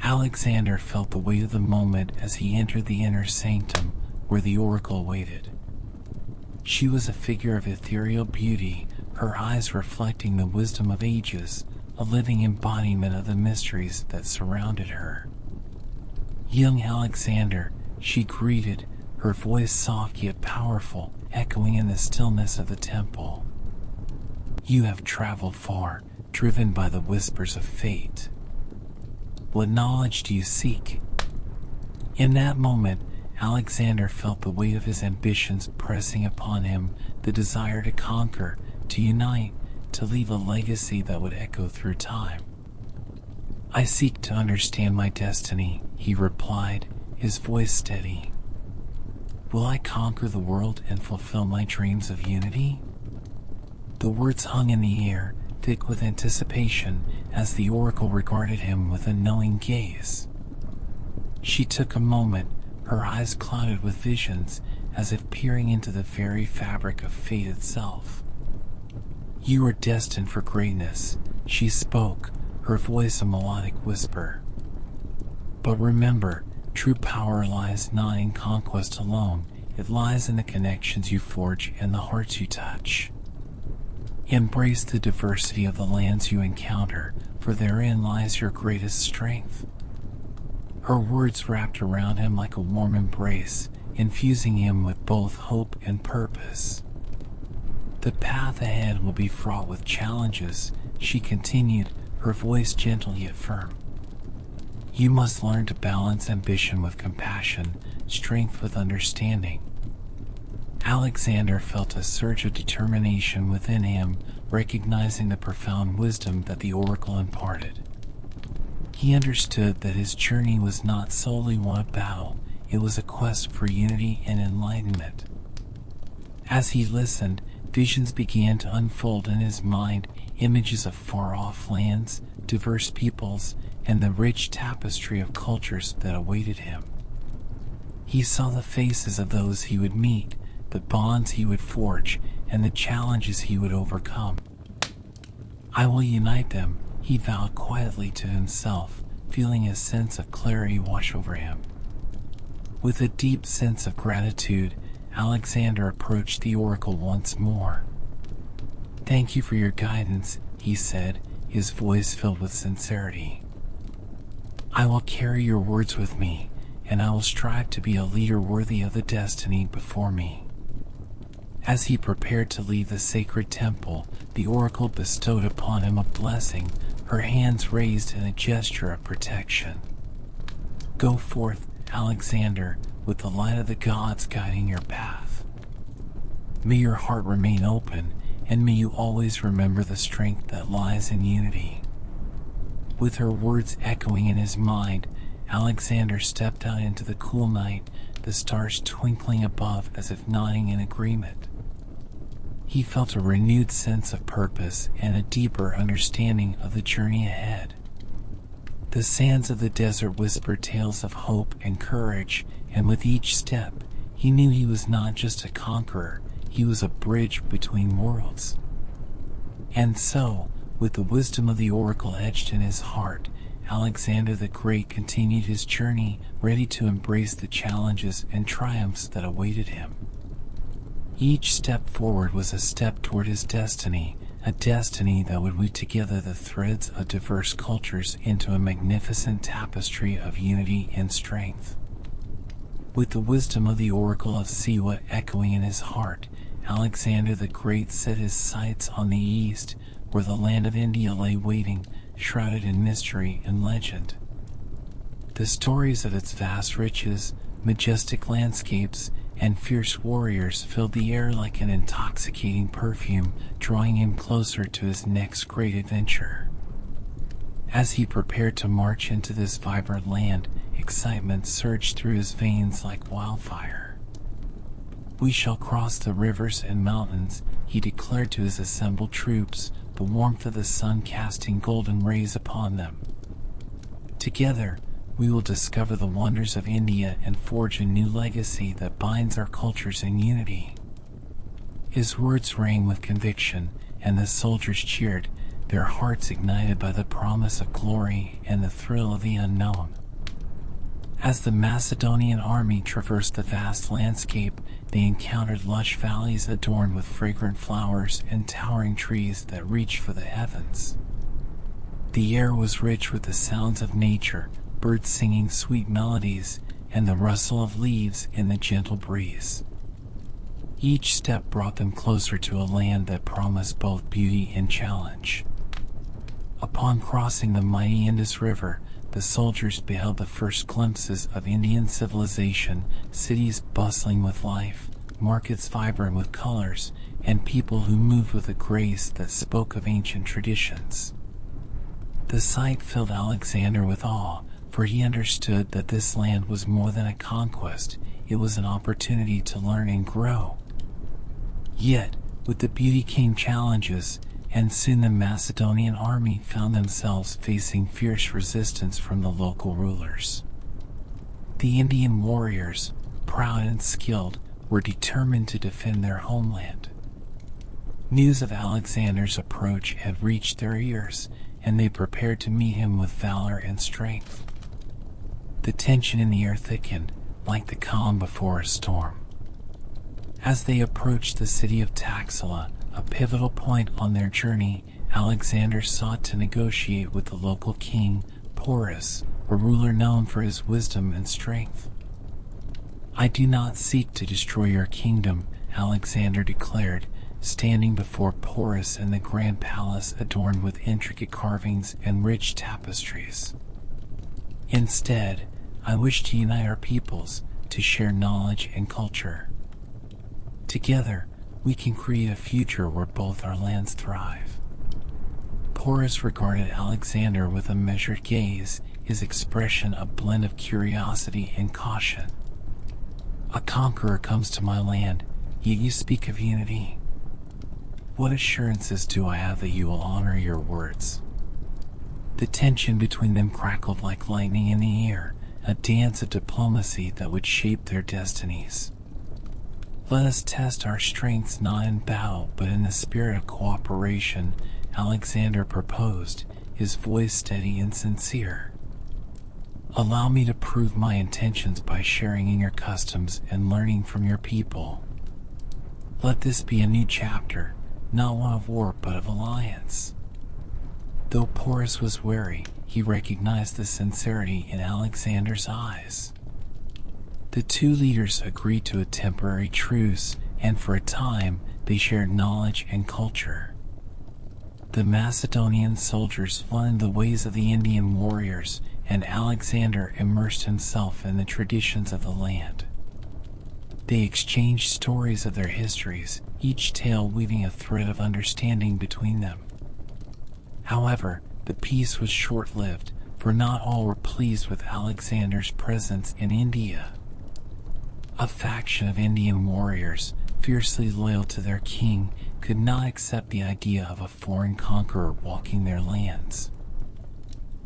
[SPEAKER 1] Alexander felt the weight of the moment as he entered the inner sanctum where the oracle waited. She was a figure of ethereal beauty, her eyes reflecting the wisdom of ages, a living embodiment of the mysteries that surrounded her. Young Alexander, she greeted, her voice soft yet powerful, echoing in the stillness of the temple. You have traveled far, driven by the whispers of fate. What knowledge do you seek? In that moment, Alexander felt the weight of his ambitions pressing upon him, the desire to conquer, to unite, to leave a legacy that would echo through time. I seek to understand my destiny, he replied, his voice steady. Will I conquer the world and fulfill my dreams of unity? The words hung in the air, thick with anticipation, as the oracle regarded him with a knowing gaze. She took a moment, her eyes clouded with visions, as if peering into the very fabric of fate itself. You are destined for greatness, she spoke, her voice a melodic whisper. But remember, true power lies not in conquest alone, it lies in the connections you forge and the hearts you touch. Embrace the diversity of the lands you encounter, for therein lies your greatest strength. Her words wrapped around him like a warm embrace, infusing him with both hope and purpose. The path ahead will be fraught with challenges, she continued, her voice gentle yet firm. You must learn to balance ambition with compassion, strength with understanding. Alexander felt a surge of determination within him, recognizing the profound wisdom that the oracle imparted. He understood that his journey was not solely one of battle, it was a quest for unity and enlightenment. As he listened, visions began to unfold in his mind, images of far-off lands, diverse peoples, and the rich tapestry of cultures that awaited him. He saw the faces of those he would meet, the bonds he would forge, and the challenges he would overcome. I will unite them, he vowed quietly to himself, feeling a sense of clarity wash over him. With a deep sense of gratitude, Alexander approached the oracle once more. Thank you for your guidance, he said, his voice filled with sincerity. I will carry your words with me, and I will strive to be a leader worthy of the destiny before me. As he prepared to leave the sacred temple, the oracle bestowed upon him a blessing, her hands raised in a gesture of protection. Go forth, Alexander, with the light of the gods guiding your path. May your heart remain open, and may you always remember the strength that lies in unity. With her words echoing in his mind, Alexander stepped out into the cool night, the stars twinkling above as if nodding in agreement. He felt a renewed sense of purpose and a deeper understanding of the journey ahead. The sands of the desert whispered tales of hope and courage, and with each step, he knew he was not just a conqueror, he was a bridge between worlds. And so, with the wisdom of the oracle etched in his heart, Alexander the Great continued his journey, ready to embrace the challenges and triumphs that awaited him. Each step forward was a step toward his destiny, a destiny that would weave together the threads of diverse cultures into a magnificent tapestry of unity and strength. With the wisdom of the oracle of Siwa echoing in his heart, Alexander the Great set his sights on the east, where the land of India lay waiting, shrouded in mystery and legend. The stories of its vast riches, majestic landscapes, and fierce warriors filled the air like an intoxicating perfume, drawing him closer to his next great adventure. As he prepared to march into this vibrant land, excitement surged through his veins like wildfire. "We shall cross the rivers and mountains," he declared to his assembled troops, the warmth of the sun casting golden rays upon them. "Together, we will discover the wonders of India and forge a new legacy that binds our cultures in unity." His words rang with conviction, and the soldiers cheered, their hearts ignited by the promise of glory and the thrill of the unknown. As the Macedonian army traversed the vast landscape, they encountered lush valleys adorned with fragrant flowers and towering trees that reached for the heavens. The air was rich with the sounds of nature, birds singing sweet melodies, and the rustle of leaves in the gentle breeze. Each step brought them closer to a land that promised both beauty and challenge. Upon crossing the mighty Indus River, the soldiers beheld the first glimpses of Indian civilization, cities bustling with life, markets vibrant with colors, and people who moved with a grace that spoke of ancient traditions. The sight filled Alexander with awe, for he understood that this land was more than a conquest, it was an opportunity to learn and grow. Yet, with the beauty came challenges, and soon the Macedonian army found themselves facing fierce resistance from the local rulers. The Indian warriors, proud and skilled, were determined to defend their homeland. News of Alexander's approach had reached their ears, and they prepared to meet him with valor and strength. The tension in the air thickened, like the calm before a storm. As they approached the city of Taxila, a pivotal point on their journey, Alexander sought to negotiate with the local king, Porus, a ruler known for his wisdom and strength. "I do not seek to destroy your kingdom," Alexander declared, standing before Porus in the grand palace adorned with intricate carvings and rich tapestries. "Instead, I wish to unite our peoples, to share knowledge and culture. Together, we can create a future where both our lands thrive." Porus regarded Alexander with a measured gaze, his expression a blend of curiosity and caution. "A conqueror comes to my land, yet you speak of unity. What assurances do I have that you will honor your words?" The tension between them crackled like lightning in the air, a dance of diplomacy that would shape their destinies. "Let us test our strengths not in battle but in the spirit of cooperation," Alexander proposed, his voice steady and sincere. "Allow me to prove my intentions by sharing in your customs and learning from your people. Let this be a new chapter, not one of war but of alliance." Though Porus was wary, he recognized the sincerity in Alexander's eyes. The two leaders agreed to a temporary truce, and for a time they shared knowledge and culture. The Macedonian soldiers learned the ways of the Indian warriors, and Alexander immersed himself in the traditions of the land. They exchanged stories of their histories, each tale weaving a thread of understanding between them. However, the peace was short-lived, for not all were pleased with Alexander's presence in India. A faction of Indian warriors, fiercely loyal to their king, could not accept the idea of a foreign conqueror walking their lands.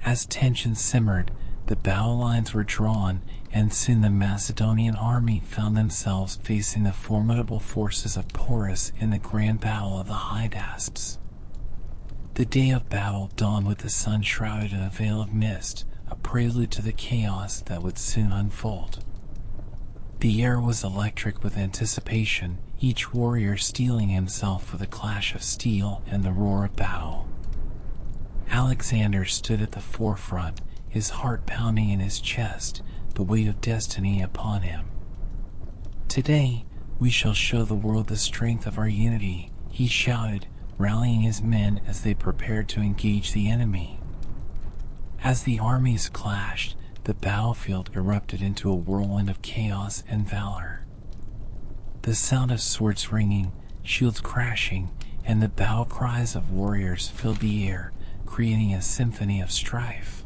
[SPEAKER 1] As tension simmered, the battle lines were drawn, and soon the Macedonian army found themselves facing the formidable forces of Porus in the grand battle of the Hydaspes. The day of battle dawned with the sun shrouded in a veil of mist, a prelude to the chaos that would soon unfold. The air was electric with anticipation, each warrior steeling himself for the clash of steel and the roar of battle. Alexander stood at the forefront, his heart pounding in his chest, the weight of destiny upon him. "Today, we shall show the world the strength of our unity," he shouted, rallying his men as they prepared to engage the enemy. As the armies clashed, the battlefield erupted into a whirlwind of chaos and valor. The sound of swords ringing, shields crashing, and the battle cries of warriors filled the air, creating a symphony of strife.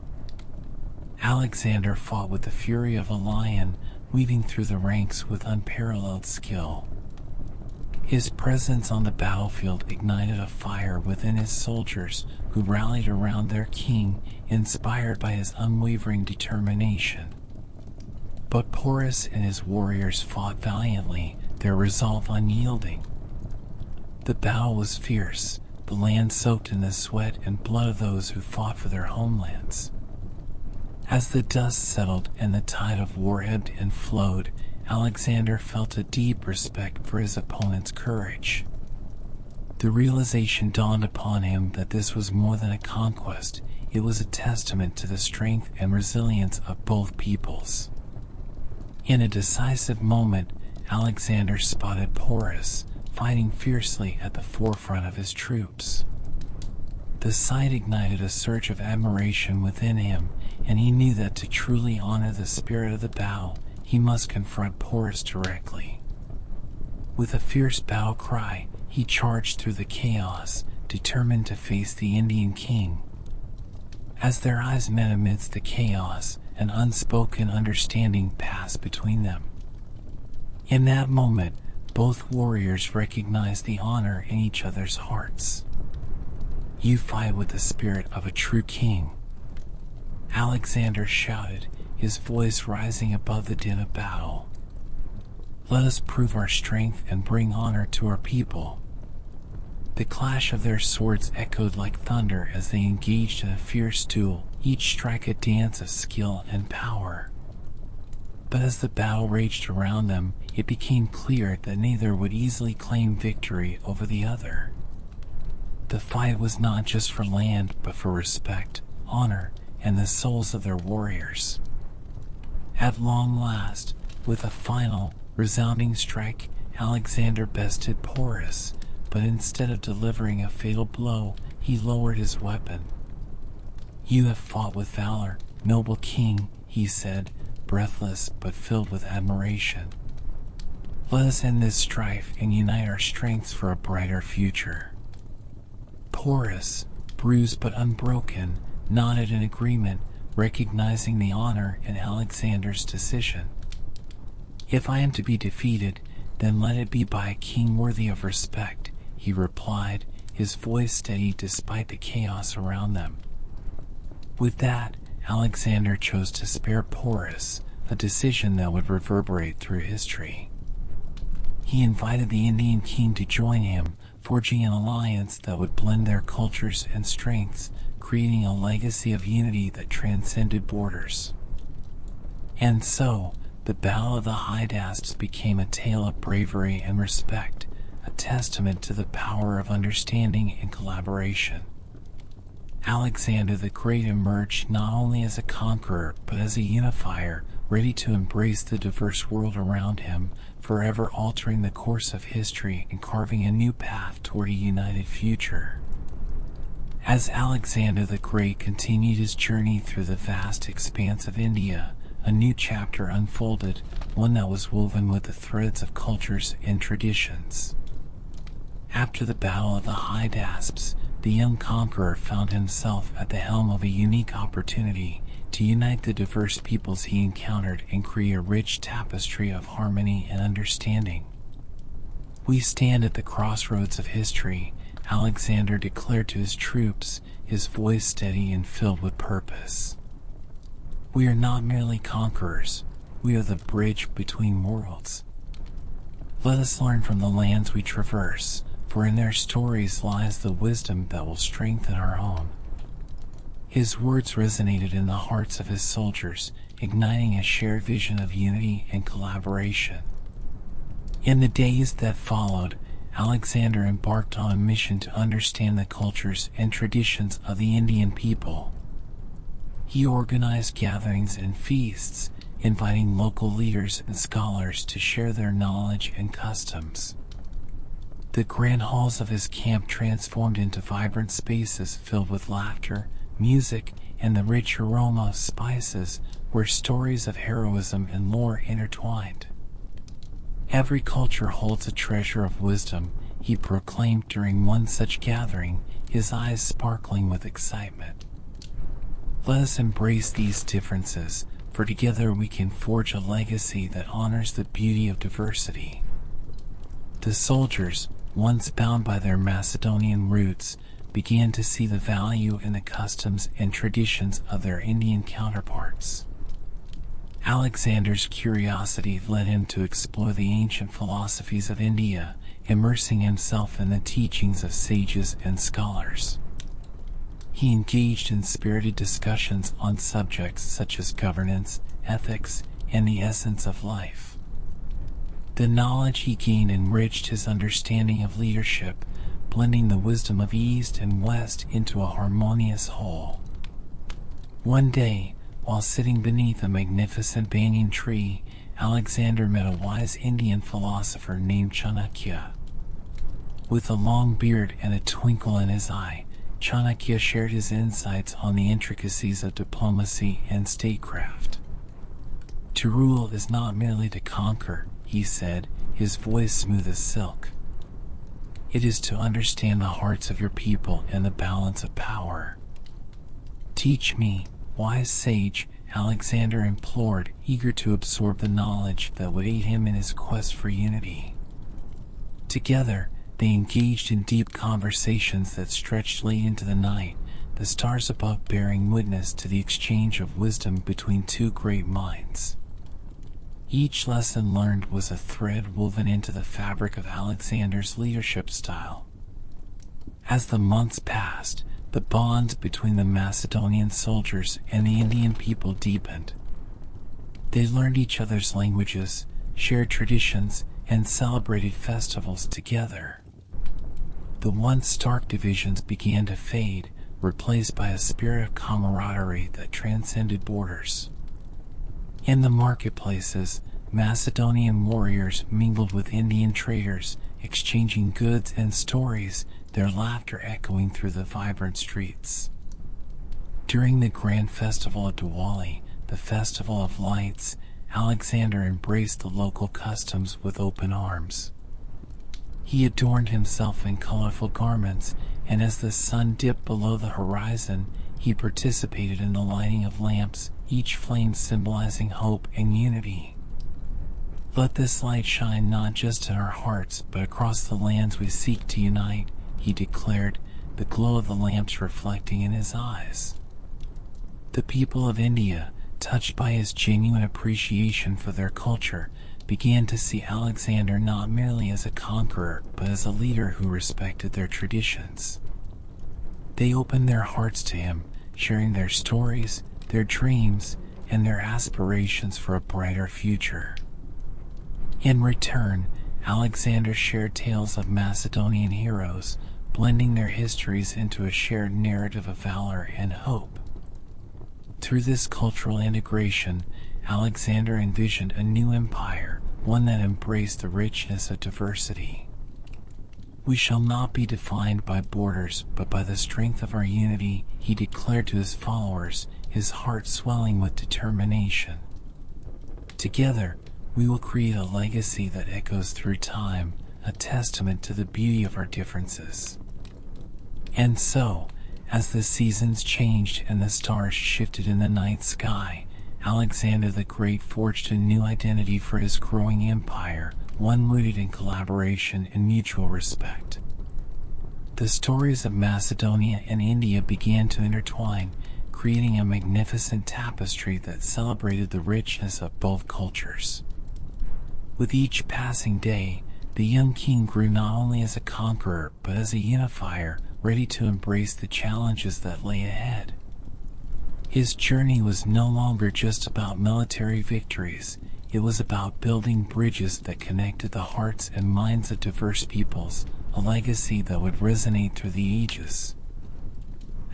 [SPEAKER 1] Alexander fought with the fury of a lion, weaving through the ranks with unparalleled skill. His presence on the battlefield ignited a fire within his soldiers, who rallied around their king, inspired by his unwavering determination. But Porus and his warriors fought valiantly, their resolve unyielding. The battle was fierce, the land soaked in the sweat and blood of those who fought for their homelands. As the dust settled and the tide of war ebbed and flowed, Alexander felt a deep respect for his opponent's courage. The realization dawned upon him that this was more than a conquest, it was a testament to the strength and resilience of both peoples. In a decisive moment, Alexander spotted Porus, fighting fiercely at the forefront of his troops. The sight ignited a surge of admiration within him, and he knew that to truly honor the spirit of the battle, he must confront Porus directly. With a fierce battle cry, he charged through the chaos, determined to face the Indian king. As their eyes met amidst the chaos, an unspoken understanding passed between them. In that moment, both warriors recognized the honor in each other's hearts. "You fight with the spirit of a true king," Alexander shouted, his voice rising above the din of battle. "Let us prove our strength and bring honor to our people." The clash of their swords echoed like thunder as they engaged in a fierce duel, each strike a dance of skill and power. But as the battle raged around them, it became clear that neither would easily claim victory over the other. The fight was not just for land, but for respect, honor, and the souls of their warriors. At long last, with a final, resounding strike, Alexander bested Porus, but instead of delivering a fatal blow, he lowered his weapon. "You have fought with valor, noble king," he said, breathless but filled with admiration. "Let us end this strife and unite our strengths for a brighter future." Porus, bruised but unbroken, nodded in agreement, recognizing the honor in Alexander's decision. "If I am to be defeated, then let it be by a king worthy of respect," he replied, his voice steady despite the chaos around them. With that, Alexander chose to spare Porus, a decision that would reverberate through history. He invited the Indian king to join him, forging an alliance that would blend their cultures and strengths, creating a legacy of unity that transcended borders. And so, the Battle of the Hydaspes became a tale of bravery and respect, a testament to the power of understanding and collaboration. Alexander the Great emerged not only as a conqueror, but as a unifier, ready to embrace the diverse world around him, forever altering the course of history and carving a new path toward a united future. As Alexander the Great continued his journey through the vast expanse of India, a new chapter unfolded, one that was woven with the threads of cultures and traditions. After the Battle of the Hydaspes, the young conqueror found himself at the helm of a unique opportunity to unite the diverse peoples he encountered and create a rich tapestry of harmony and understanding. We stand at the crossroads of history, Alexander declared to his troops, his voice steady and filled with purpose. "We are not merely conquerors, we are the bridge between worlds. Let us learn from the lands we traverse, for in their stories lies the wisdom that will strengthen our own." His words resonated in the hearts of his soldiers, igniting a shared vision of unity and collaboration. In the days that followed, Alexander embarked on a mission to understand the cultures and traditions of the Indian people. He organized gatherings and feasts, inviting local leaders and scholars to share their knowledge and customs. The grand halls of his camp transformed into vibrant spaces filled with laughter, music, and the rich aroma of spices, where stories of heroism and lore intertwined. "Every culture holds a treasure of wisdom," he proclaimed during one such gathering, his eyes sparkling with excitement. "Let us embrace these differences, for together we can forge a legacy that honors the beauty of diversity." The soldiers, once bound by their Macedonian roots, began to see the value in the customs and traditions of their Indian counterparts. Alexander's curiosity led him to explore the ancient philosophies of India, immersing himself in the teachings of sages and scholars. He engaged in spirited discussions on subjects such as governance, ethics, and the essence of life. The knowledge he gained enriched his understanding of leadership, blending the wisdom of East and West into a harmonious whole. One day, while sitting beneath a magnificent banyan tree, Alexander met a wise Indian philosopher named Chanakya. With a long beard and a twinkle in his eye, Chanakya shared his insights on the intricacies of diplomacy and statecraft. "To rule is not merely to conquer," he said, his voice smooth as silk. "It is to understand the hearts of your people and the balance of power." "Teach me, wise sage," Alexander implored, eager to absorb the knowledge that would aid him in his quest for unity. Together, they engaged in deep conversations that stretched late into the night, the stars above bearing witness to the exchange of wisdom between two great minds. Each lesson learned was a thread woven into the fabric of Alexander's leadership style. As the months passed, the bonds between the Macedonian soldiers and the Indian people deepened. They learned each other's languages, shared traditions, and celebrated festivals together. The once stark divisions began to fade, replaced by a spirit of camaraderie that transcended borders. In the marketplaces, Macedonian warriors mingled with Indian traders, exchanging goods and stories, their laughter echoing through the vibrant streets. During the grand festival of Diwali, the festival of lights, Alexander embraced the local customs with open arms. He adorned himself in colorful garments, and as the sun dipped below the horizon, he participated in the lighting of lamps, each flame symbolizing hope and unity. "Let this light shine not just in our hearts, but across the lands we seek to unite," he declared, the glow of the lamps reflecting in his eyes. The people of India, touched by his genuine appreciation for their culture, began to see Alexander not merely as a conqueror, but as a leader who respected their traditions. They opened their hearts to him, sharing their stories, their dreams, and their aspirations for a brighter future. In return, Alexander shared tales of Macedonian heroes, blending their histories into a shared narrative of valor and hope. Through this cultural integration, Alexander envisioned a new empire, one that embraced the richness of diversity. "We shall not be defined by borders, but by the strength of our unity," he declared to his followers, his heart swelling with determination. "Together, we will create a legacy that echoes through time, a testament to the beauty of our differences." And so, as the seasons changed and the stars shifted in the night sky, Alexander the Great forged a new identity for his growing empire, one rooted in collaboration and mutual respect. The stories of Macedonia and India began to intertwine, creating a magnificent tapestry that celebrated the richness of both cultures. With each passing day, the young king grew not only as a conqueror but as a unifier, ready to embrace the challenges that lay ahead. His journey was no longer just about military victories. It was about building bridges that connected the hearts and minds of diverse peoples, a legacy that would resonate through the ages.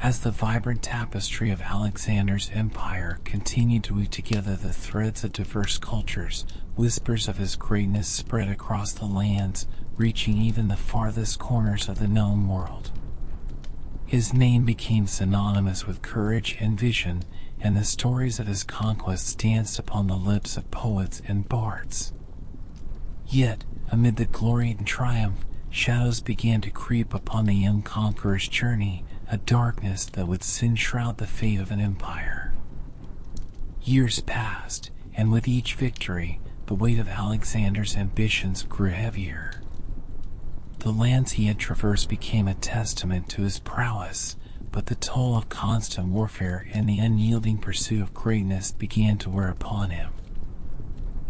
[SPEAKER 1] As the vibrant tapestry of Alexander's empire continued to weave together the threads of diverse cultures, whispers of his greatness spread across the lands, reaching even the farthest corners of the known world. His name became synonymous with courage and vision, and the stories of his conquests danced upon the lips of poets and bards. Yet, amid the glory and triumph, shadows began to creep upon the young conqueror's journey, a darkness that would soon shroud the fate of an empire. Years passed, and with each victory, the weight of Alexander's ambitions grew heavier. The lands he had traversed became a testament to his prowess, but the toll of constant warfare and the unyielding pursuit of greatness began to wear upon him.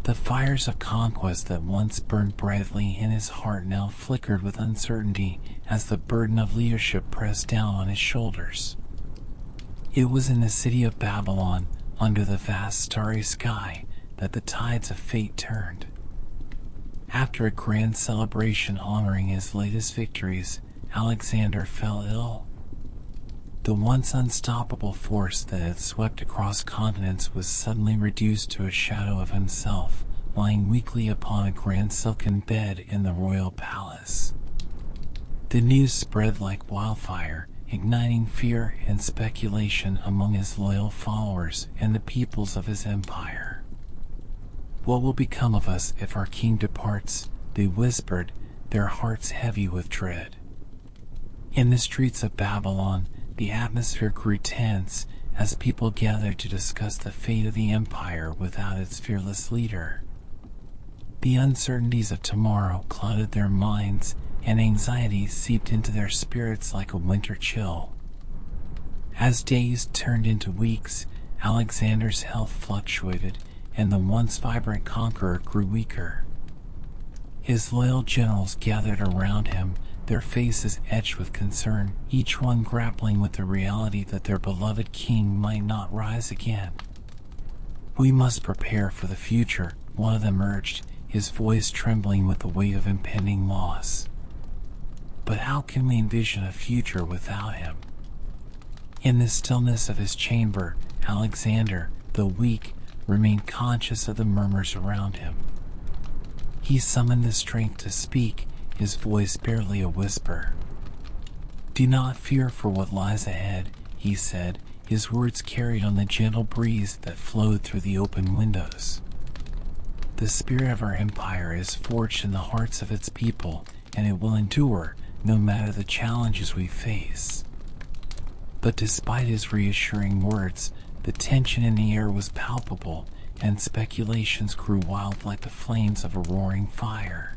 [SPEAKER 1] The fires of conquest that once burned brightly in his heart now flickered with uncertainty as the burden of leadership pressed down on his shoulders. It was in the city of Babylon, under the vast starry sky, that the tides of fate turned. After a grand celebration honoring his latest victories, Alexander fell ill. The once unstoppable force that had swept across continents was suddenly reduced to a shadow of himself, lying weakly upon a grand silken bed in the royal palace. The news spread like wildfire, igniting fear and speculation among his loyal followers and the peoples of his empire. "What will become of us if our king departs?" they whispered, their hearts heavy with dread. In the streets of Babylon, the atmosphere grew tense as people gathered to discuss the fate of the empire without its fearless leader. The uncertainties of tomorrow clouded their minds, and anxiety seeped into their spirits like a winter chill. As days turned into weeks, Alexander's health fluctuated, and the once vibrant conqueror grew weaker. His loyal generals gathered around him, their faces etched with concern, each one grappling with the reality that their beloved king might not rise again. "We must prepare for the future," one of them urged, his voice trembling with the weight of impending loss. "But how can we envision a future without him?" In the stillness of his chamber, Alexander, though weak, remained conscious of the murmurs around him. He summoned the strength to speak, his voice barely a whisper. "Do not fear for what lies ahead," he said, his words carried on the gentle breeze that flowed through the open windows. "The spirit of our empire is forged in the hearts of its people, and it will endure, no matter the challenges we face." But despite his reassuring words, the tension in the air was palpable, and speculations grew wild like the flames of a roaring fire.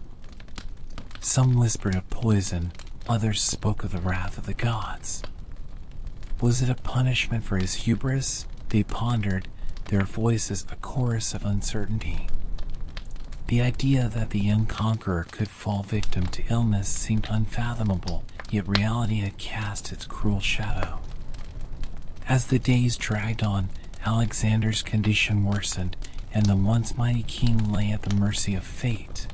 [SPEAKER 1] Some whispered of poison, others spoke of the wrath of the gods. Was it a punishment for his hubris? They pondered, their voices a chorus of uncertainty. The idea that the young conqueror could fall victim to illness seemed unfathomable, yet reality had cast its cruel shadow. As the days dragged on, Alexander's condition worsened, and the once mighty king lay at the mercy of fate.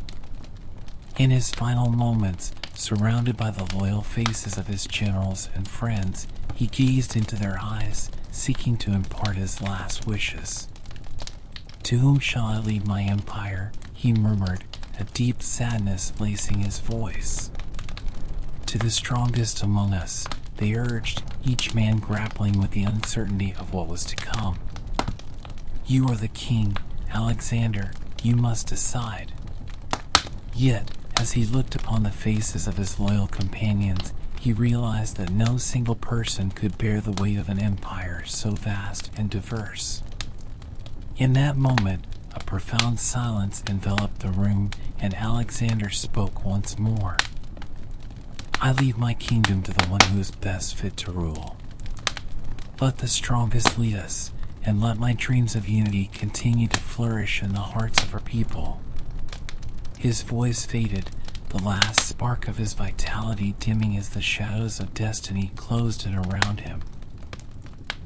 [SPEAKER 1] In his final moments, surrounded by the loyal faces of his generals and friends, he gazed into their eyes, seeking to impart his last wishes. "To whom shall I leave my empire?" he murmured, a deep sadness lacing his voice. "To the strongest among us," they urged, each man grappling with the uncertainty of what was to come. "You are the king, Alexander, you must decide." Yet, as he looked upon the faces of his loyal companions, he realized that no single person could bear the weight of an empire so vast and diverse. In that moment, a profound silence enveloped the room, and Alexander spoke once more. I leave my kingdom to the one who is best fit to rule. Let the strongest lead us, and let my dreams of unity continue to flourish in the hearts of our people." His voice faded, the last spark of his vitality dimming as the shadows of destiny closed in around him.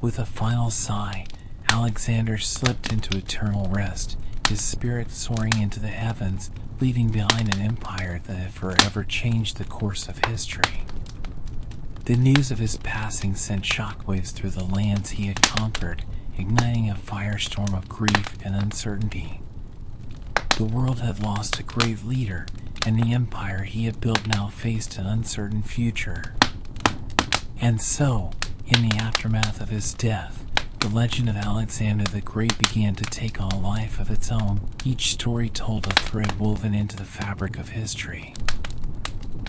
[SPEAKER 1] With a final sigh, Alexander slipped into eternal rest, his spirit soaring into the heavens, leaving behind an empire that had forever changed the course of history. The news of his passing sent shockwaves through the lands he had conquered, igniting a firestorm of grief and uncertainty. The world had lost a great leader, and the empire he had built now faced an uncertain future. And so, in the aftermath of his death, the legend of Alexander the Great began to take on a life of its own, each story told a thread woven into the fabric of history.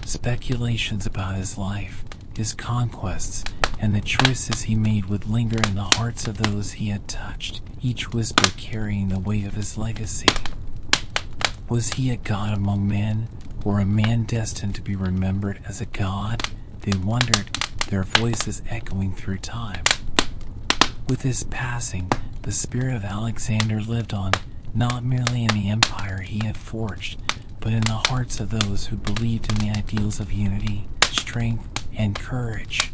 [SPEAKER 1] Speculations about his life, his conquests, and the choices he made would linger in the hearts of those he had touched, each whisper carrying the weight of his legacy. Was he a god among men, or a man destined to be remembered as a god? They wondered, their voices echoing through time. With his passing, the spirit of Alexander lived on, not merely in the empire he had forged, but in the hearts of those who believed in the ideals of unity, strength, and courage.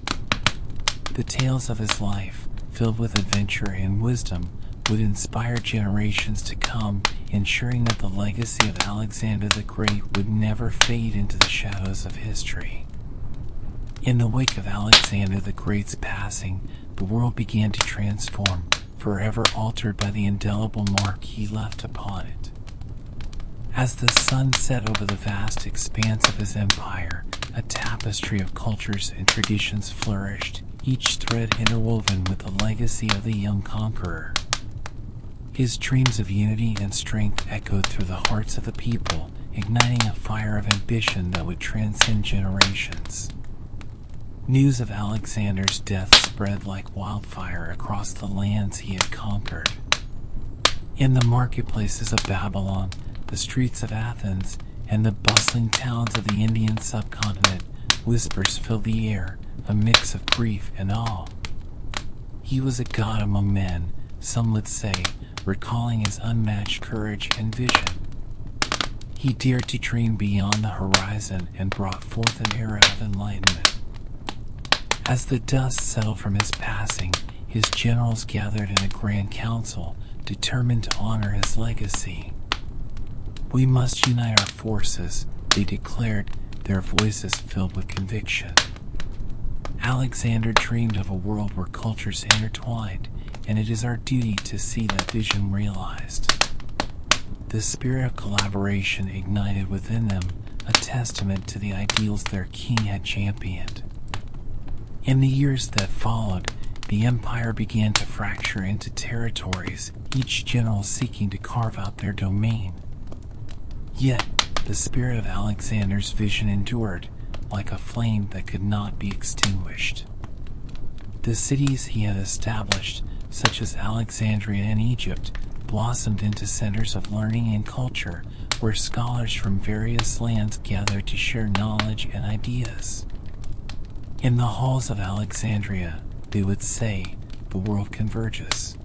[SPEAKER 1] The tales of his life, filled with adventure and wisdom, would inspire generations to come, ensuring that the legacy of Alexander the Great would never fade into the shadows of history. In the wake of Alexander the Great's passing, the world began to transform, forever altered by the indelible mark he left upon it. As the sun set over the vast expanse of his empire, a tapestry of cultures and traditions flourished, each thread interwoven with the legacy of the young conqueror. His dreams of unity and strength echoed through the hearts of the people, igniting a fire of ambition that would transcend generations. News of Alexander's death spread like wildfire across the lands he had conquered. In the marketplaces of Babylon, the streets of Athens, and the bustling towns of the Indian subcontinent, whispers filled the air, a mix of grief and awe. He was a god among men, some would say, recalling his unmatched courage and vision. He dared to dream beyond the horizon and brought forth an era of enlightenment. As the dust settled from his passing, his generals gathered in a grand council, determined to honor his legacy. "We must unite our forces," they declared, their voices filled with conviction. Alexander dreamed of a world where cultures intertwined, and it is our duty to see that vision realized. The spirit of collaboration ignited within them, a testament to the ideals their king had championed. In the years that followed, the empire began to fracture into territories, each general seeking to carve out their domain. Yet, the spirit of Alexander's vision endured, like a flame that could not be extinguished. The cities he had established, such as Alexandria and Egypt, blossomed into centers of learning and culture, where scholars from various lands gathered to share knowledge and ideas. In the halls of Alexandria, they would say, the world converges.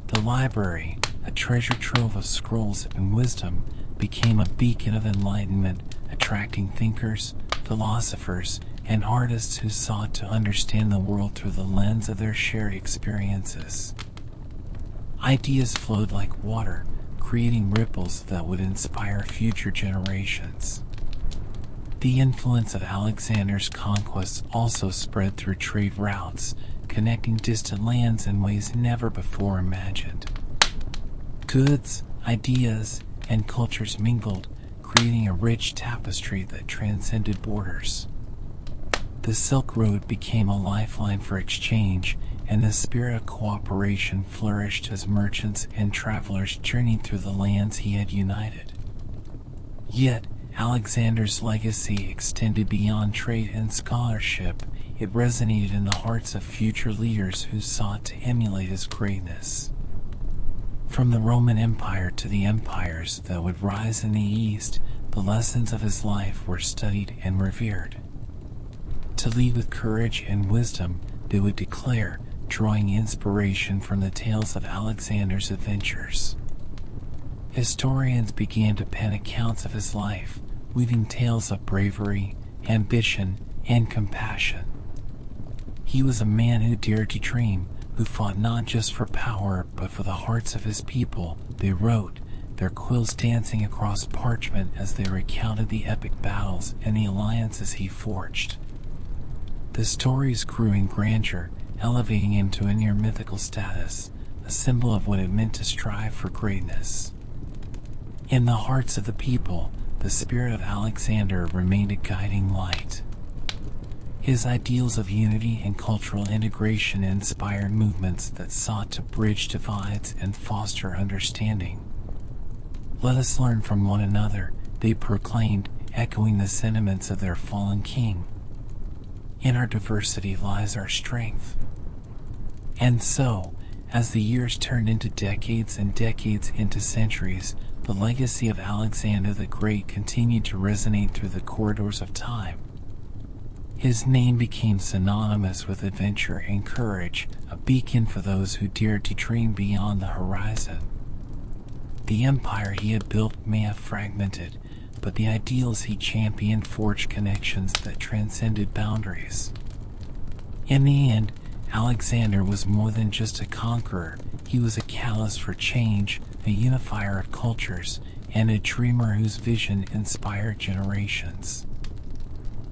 [SPEAKER 1] The library, a treasure trove of scrolls and wisdom, became a beacon of enlightenment, attracting thinkers, philosophers, and artists who sought to understand the world through the lens of their shared experiences. Ideas flowed like water, creating ripples that would inspire future generations. The influence of Alexander's conquests also spread through trade routes, connecting distant lands in ways never before imagined. Goods, ideas, and cultures mingled, creating a rich tapestry that transcended borders. The Silk Road became a lifeline for exchange, and the spirit of cooperation flourished as merchants and travelers journeyed through the lands he had united. Yet, Alexander's legacy extended beyond trade and scholarship. It resonated in the hearts of future leaders who sought to emulate his greatness. From the Roman Empire to the empires that would rise in the East, the lessons of his life were studied and revered. To lead with courage and wisdom, they would declare, drawing inspiration from the tales of Alexander's adventures. Historians began to pen accounts of his life, weaving tales of bravery, ambition, and compassion. He was a man who dared to dream, who fought not just for power but for the hearts of his people, they wrote, their quills dancing across parchment as they recounted the epic battles and the alliances he forged. The stories grew in grandeur, elevating him to a near mythical status, a symbol of what it meant to strive for greatness. In the hearts of the people, the spirit of Alexander remained a guiding light. His ideals of unity and cultural integration inspired movements that sought to bridge divides and foster understanding. "Let us learn from one another," they proclaimed, echoing the sentiments of their fallen king. "In our diversity lies our strength." And so, as the years turned into decades and decades into centuries, the legacy of Alexander the Great continued to resonate through the corridors of time. His name became synonymous with adventure and courage, a beacon for those who dared to dream beyond the horizon. The empire he had built may have fragmented, but the ideals he championed forged connections that transcended boundaries. In the end, Alexander was more than just a conqueror. He was a catalyst for change, a unifier of cultures, and a dreamer whose vision inspired generations.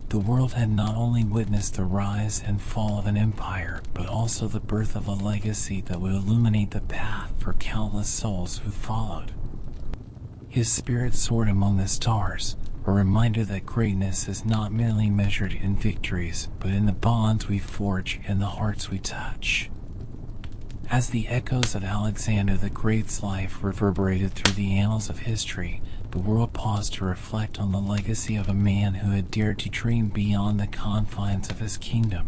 [SPEAKER 1] The world had not only witnessed the rise and fall of an empire, but also the birth of a legacy that would illuminate the path for countless souls who followed. His spirit soared among the stars, a reminder that greatness is not merely measured in victories, but in the bonds we forge and the hearts we touch. As the echoes of Alexander the Great's life reverberated through the annals of history, the world paused to reflect on the legacy of a man who had dared to dream beyond the confines of his kingdom.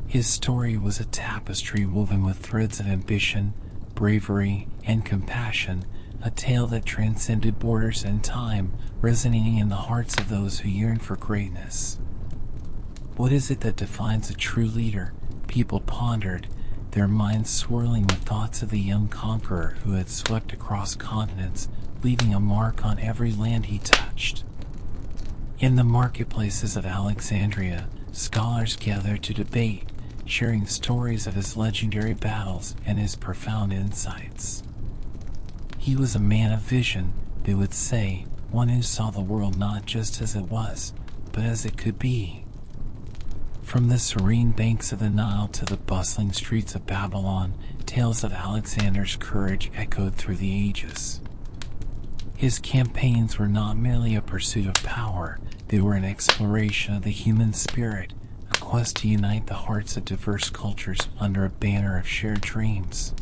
[SPEAKER 1] His story was a tapestry woven with threads of ambition, bravery, and compassion, a tale that transcended borders and time, resonating in the hearts of those who yearn for greatness. What is it that defines a true leader? People pondered, their minds swirling with thoughts of the young conqueror who had swept across continents, leaving a mark on every land he touched. In the marketplaces of Alexandria, scholars gathered to debate, sharing stories of his legendary battles and his profound insights. He was a man of vision, they would say, one who saw the world not just as it was, but as it could be. From the serene banks of the Nile to the bustling streets of Babylon, tales of Alexander's courage echoed through the ages. His campaigns were not merely a pursuit of power, they were an exploration of the human spirit, a quest to unite the hearts of diverse cultures under a banner of shared dreams.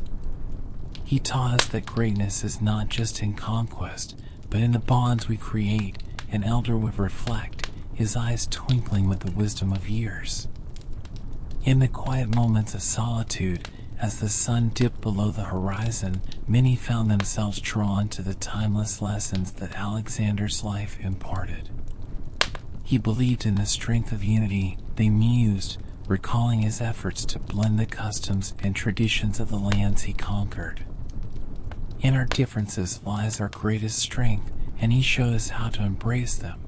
[SPEAKER 1] He taught us that greatness is not just in conquest, but in the bonds we create. An elder would reflect, his eyes twinkling with the wisdom of years. In the quiet moments of solitude, as the sun dipped below the horizon, many found themselves drawn to the timeless lessons that Alexander's life imparted. He believed in the strength of unity, they mused, recalling his efforts to blend the customs and traditions of the lands he conquered. In our differences lies our greatest strength, and he showed us how to embrace them.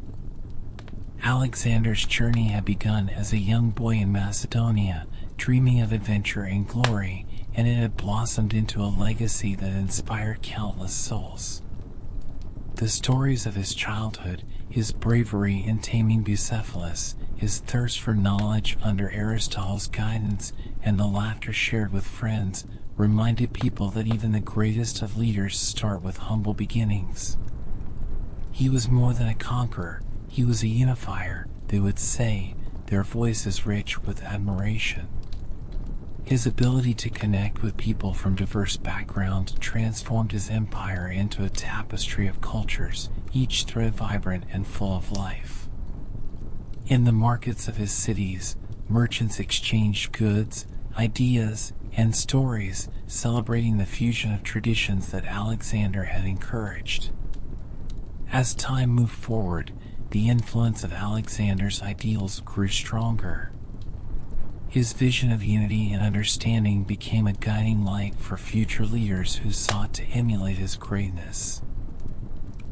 [SPEAKER 1] Alexander's journey had begun as a young boy in Macedonia, dreaming of adventure and glory, and it had blossomed into a legacy that inspired countless souls. The stories of his childhood, his bravery in taming Bucephalus, his thirst for knowledge under Aristotle's guidance, and the laughter shared with friends, reminded people that even the greatest of leaders start with humble beginnings. He was more than a conqueror, he was a unifier, they would say, their voices rich with admiration. His ability to connect with people from diverse backgrounds transformed his empire into a tapestry of cultures, each thread vibrant and full of life. In the markets of his cities, merchants exchanged goods, ideas, and stories, celebrating the fusion of traditions that Alexander had encouraged. As time moved forward, the influence of Alexander's ideals grew stronger. His vision of unity and understanding became a guiding light for future leaders who sought to emulate his greatness.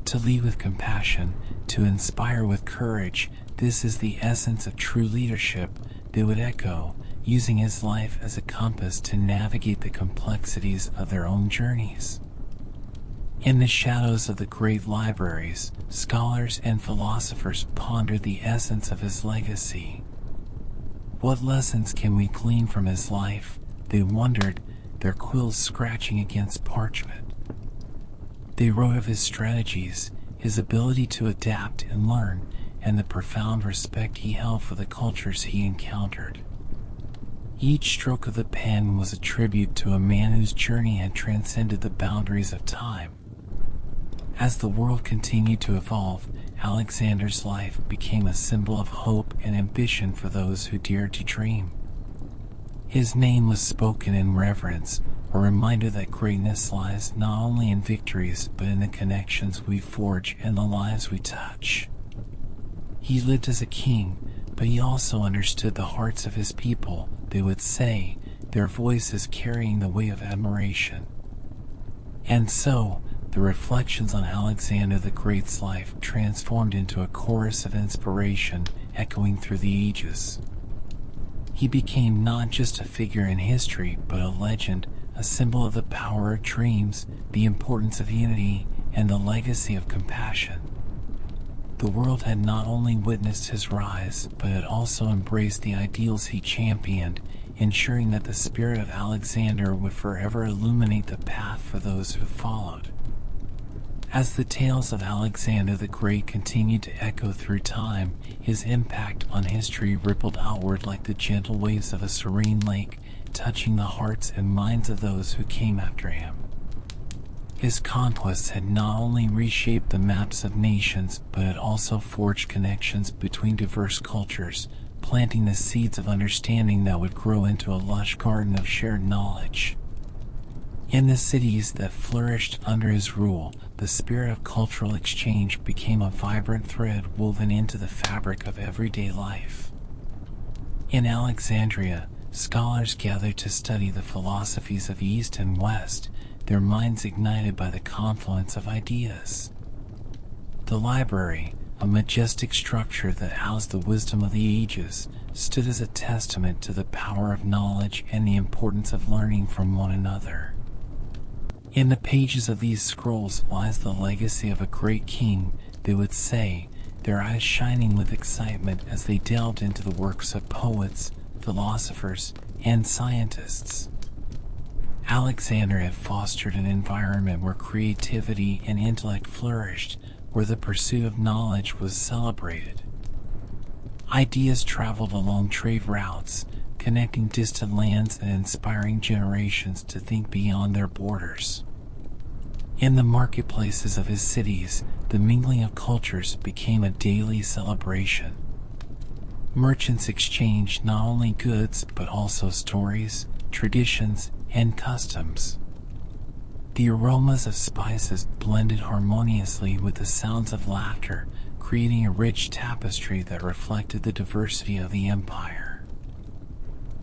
[SPEAKER 1] To lead with compassion, to inspire with courage, this is the essence of true leadership, they would echo, using his life as a compass to navigate the complexities of their own journeys. In the shadows of the great libraries, scholars and philosophers pondered the essence of his legacy. What lessons can we glean from his life? They wondered, their quills scratching against parchment. They wrote of his strategies, his ability to adapt and learn, and the profound respect he held for the cultures he encountered. Each stroke of the pen was a tribute to a man whose journey had transcended the boundaries of time. As the world continued to evolve, Alexander's life became a symbol of hope and ambition for those who dared to dream. His name was spoken in reverence, a reminder that greatness lies not only in victories but in the connections we forge and the lives we touch. He lived as a king, but he also understood the hearts of his people, they would say, their voices carrying the weight of admiration. And so, the reflections on Alexander the Great's life transformed into a chorus of inspiration echoing through the ages. He became not just a figure in history, but a legend, a symbol of the power of dreams, the importance of unity, and the legacy of compassion. The world had not only witnessed his rise, but had also embraced the ideals he championed, ensuring that the spirit of Alexander would forever illuminate the path for those who followed. As the tales of Alexander the Great continued to echo through time, his impact on history rippled outward like the gentle waves of a serene lake, touching the hearts and minds of those who came after him. His conquests had not only reshaped the maps of nations, but had also forged connections between diverse cultures, planting the seeds of understanding that would grow into a lush garden of shared knowledge. In the cities that flourished under his rule, the spirit of cultural exchange became a vibrant thread woven into the fabric of everyday life. In Alexandria, scholars gathered to study the philosophies of East and West, their minds ignited by the confluence of ideas. The library, a majestic structure that housed the wisdom of the ages, stood as a testament to the power of knowledge and the importance of learning from one another. In the pages of these scrolls lies the legacy of a great king, they would say, their eyes shining with excitement as they delved into the works of poets, philosophers, and scientists. Alexander had fostered an environment where creativity and intellect flourished, where the pursuit of knowledge was celebrated. Ideas traveled along trade routes, connecting distant lands and inspiring generations to think beyond their borders. In the marketplaces of his cities, the mingling of cultures became a daily celebration. Merchants exchanged not only goods but also stories, traditions, and customs. The aromas of spices blended harmoniously with the sounds of laughter, creating a rich tapestry that reflected the diversity of the empire.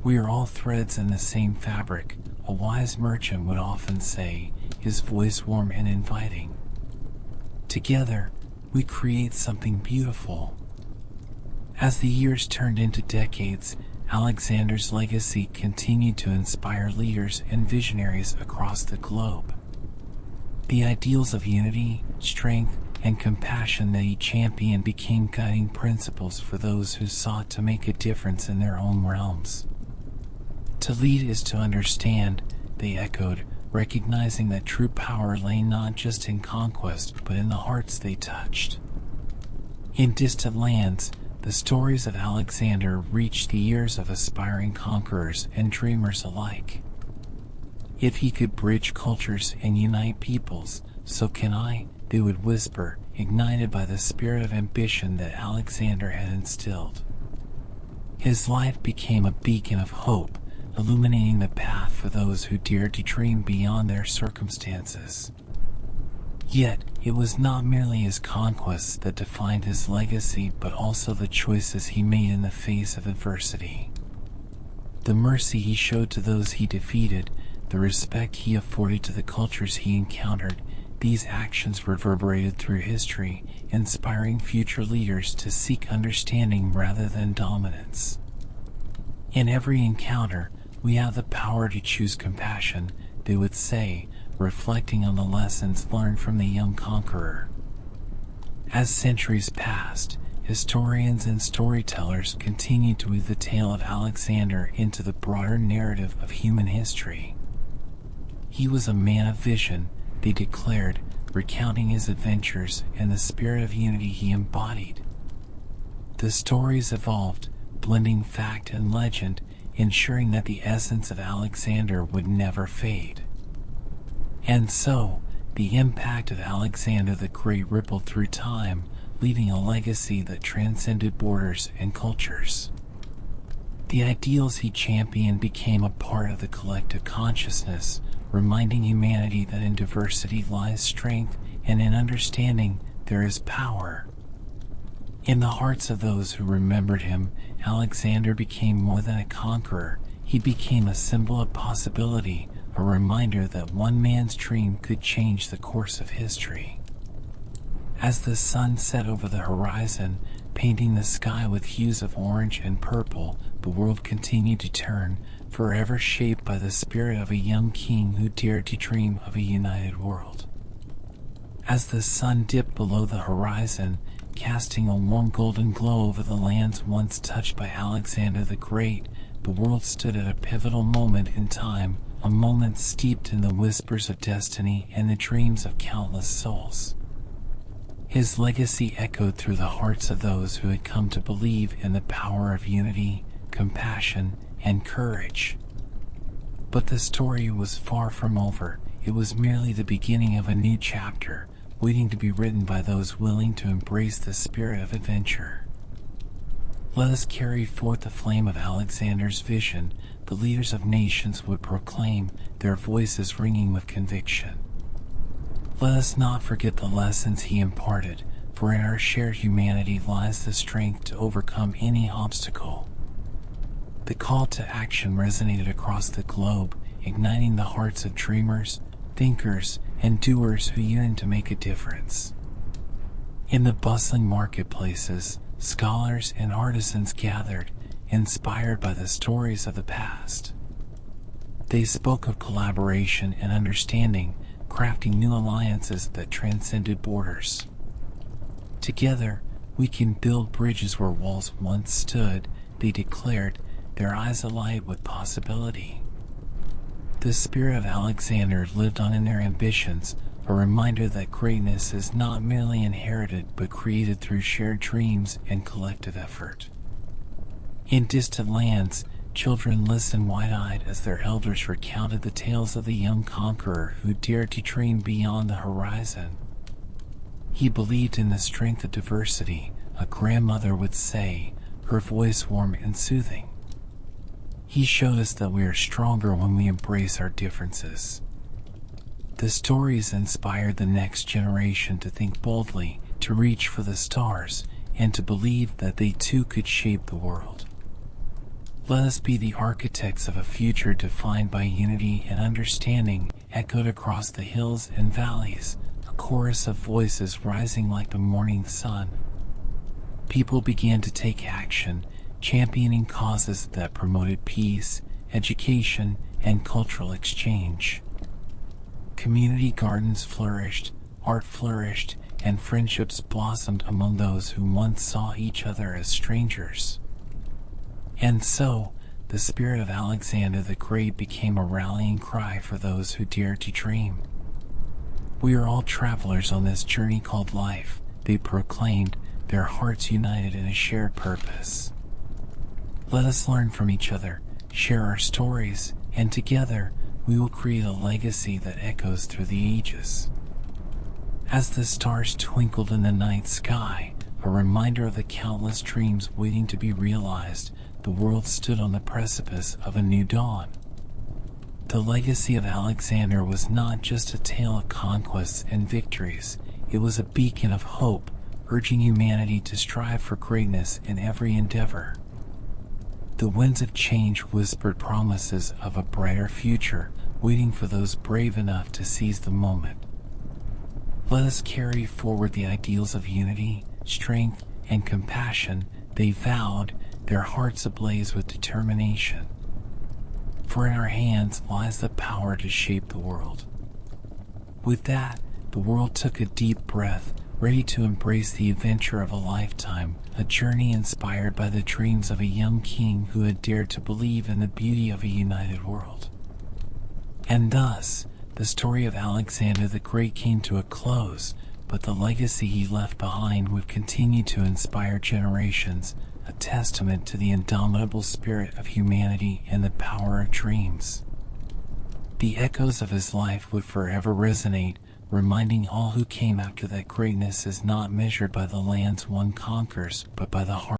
[SPEAKER 1] "We are all threads in the same fabric," a wise merchant would often say, his voice warm and inviting. "Together, we create something beautiful." As the years turned into decades, Alexander's legacy continued to inspire leaders and visionaries across the globe. The ideals of unity, strength, and compassion that he championed became guiding principles for those who sought to make a difference in their own realms. "To lead is to understand," they echoed, recognizing that true power lay not just in conquest but in the hearts they touched. In distant lands, the stories of Alexander reached the ears of aspiring conquerors and dreamers alike. "If he could bridge cultures and unite peoples, so can I," they would whisper, ignited by the spirit of ambition that Alexander had instilled. His life became a beacon of hope, illuminating the path for those who dared to dream beyond their circumstances. Yet, it was not merely his conquests that defined his legacy, but also the choices he made in the face of adversity. The mercy he showed to those he defeated, the respect he afforded to the cultures he encountered, these actions reverberated through history, inspiring future leaders to seek understanding rather than dominance. In every encounter, we have the power to choose compassion, they would say, reflecting on the lessons learned from the young conqueror. As centuries passed, historians and storytellers continued to weave the tale of Alexander into the broader narrative of human history. He was a man of vision, they declared, recounting his adventures and the spirit of unity he embodied. The stories evolved, blending fact and legend, ensuring that the essence of Alexander would never fade. And so, the impact of Alexander the Great rippled through time, leaving a legacy that transcended borders and cultures. The ideals he championed became a part of the collective consciousness, reminding humanity that in diversity lies strength, and in understanding there is power. In the hearts of those who remembered him, Alexander became more than a conqueror. He became a symbol of possibility, a reminder that one man's dream could change the course of history. As the sun set over the horizon, painting the sky with hues of orange and purple, the world continued to turn, forever shaped by the spirit of a young king who dared to dream of a united world. As the sun dipped below the horizon, casting a warm golden glow over the lands once touched by Alexander the Great, the world stood at a pivotal moment in time, a moment steeped in the whispers of destiny and the dreams of countless souls. His legacy echoed through the hearts of those who had come to believe in the power of unity, compassion, and courage. But the story was far from over. It was merely the beginning of a new chapter, waiting to be written by those willing to embrace the spirit of adventure. Let us carry forth the flame of Alexander's vision. The leaders of nations would proclaim, their voices ringing with conviction. Let us not forget the lessons he imparted, for in our shared humanity lies the strength to overcome any obstacle. The call to action resonated across the globe, igniting the hearts of dreamers, thinkers, and doers who yearned to make a difference. In the bustling marketplaces, scholars and artisans gathered, inspired by the stories of the past. They spoke of collaboration and understanding, crafting new alliances that transcended borders. Together, we can build bridges where walls once stood, they declared, their eyes alight with possibility. The spirit of Alexander lived on in their ambitions, a reminder that greatness is not merely inherited but created through shared dreams and collective effort. In distant lands, children listened wide-eyed as their elders recounted the tales of the young conqueror who dared to dream beyond the horizon. He believed in the strength of diversity, a grandmother would say, her voice warm and soothing. He showed us that we are stronger when we embrace our differences. The stories inspired the next generation to think boldly, to reach for the stars, and to believe that they too could shape the world. Let us be the architects of a future defined by unity and understanding, echoed across the hills and valleys, a chorus of voices rising like the morning sun. People began to take action, championing causes that promoted peace, education, and cultural exchange. Community gardens flourished, art flourished, and friendships blossomed among those who once saw each other as strangers. And so, the spirit of Alexander the Great became a rallying cry for those who dared to dream. We are all travelers on this journey called life, they proclaimed, their hearts united in a shared purpose. Let us learn from each other, share our stories, and together, we will create a legacy that echoes through the ages. As the stars twinkled in the night sky, a reminder of the countless dreams waiting to be realized, the world stood on the precipice of a new dawn. The legacy of Alexander was not just a tale of conquests and victories, it was a beacon of hope, urging humanity to strive for greatness in every endeavor. The winds of change whispered promises of a brighter future, waiting for those brave enough to seize the moment. Let us carry forward the ideals of unity, strength, and compassion they vowed, their hearts ablaze with determination. For in our hands lies the power to shape the world. With that, the world took a deep breath, ready to embrace the adventure of a lifetime, a journey inspired by the dreams of a young king who had dared to believe in the beauty of a united world. And thus, the story of Alexander the Great came to a close, but the legacy he left behind would continue to inspire generations, a testament to the indomitable spirit of humanity and the power of dreams. The echoes of his life would forever resonate, reminding all who came after that greatness is not measured by the lands one conquers, but by the heart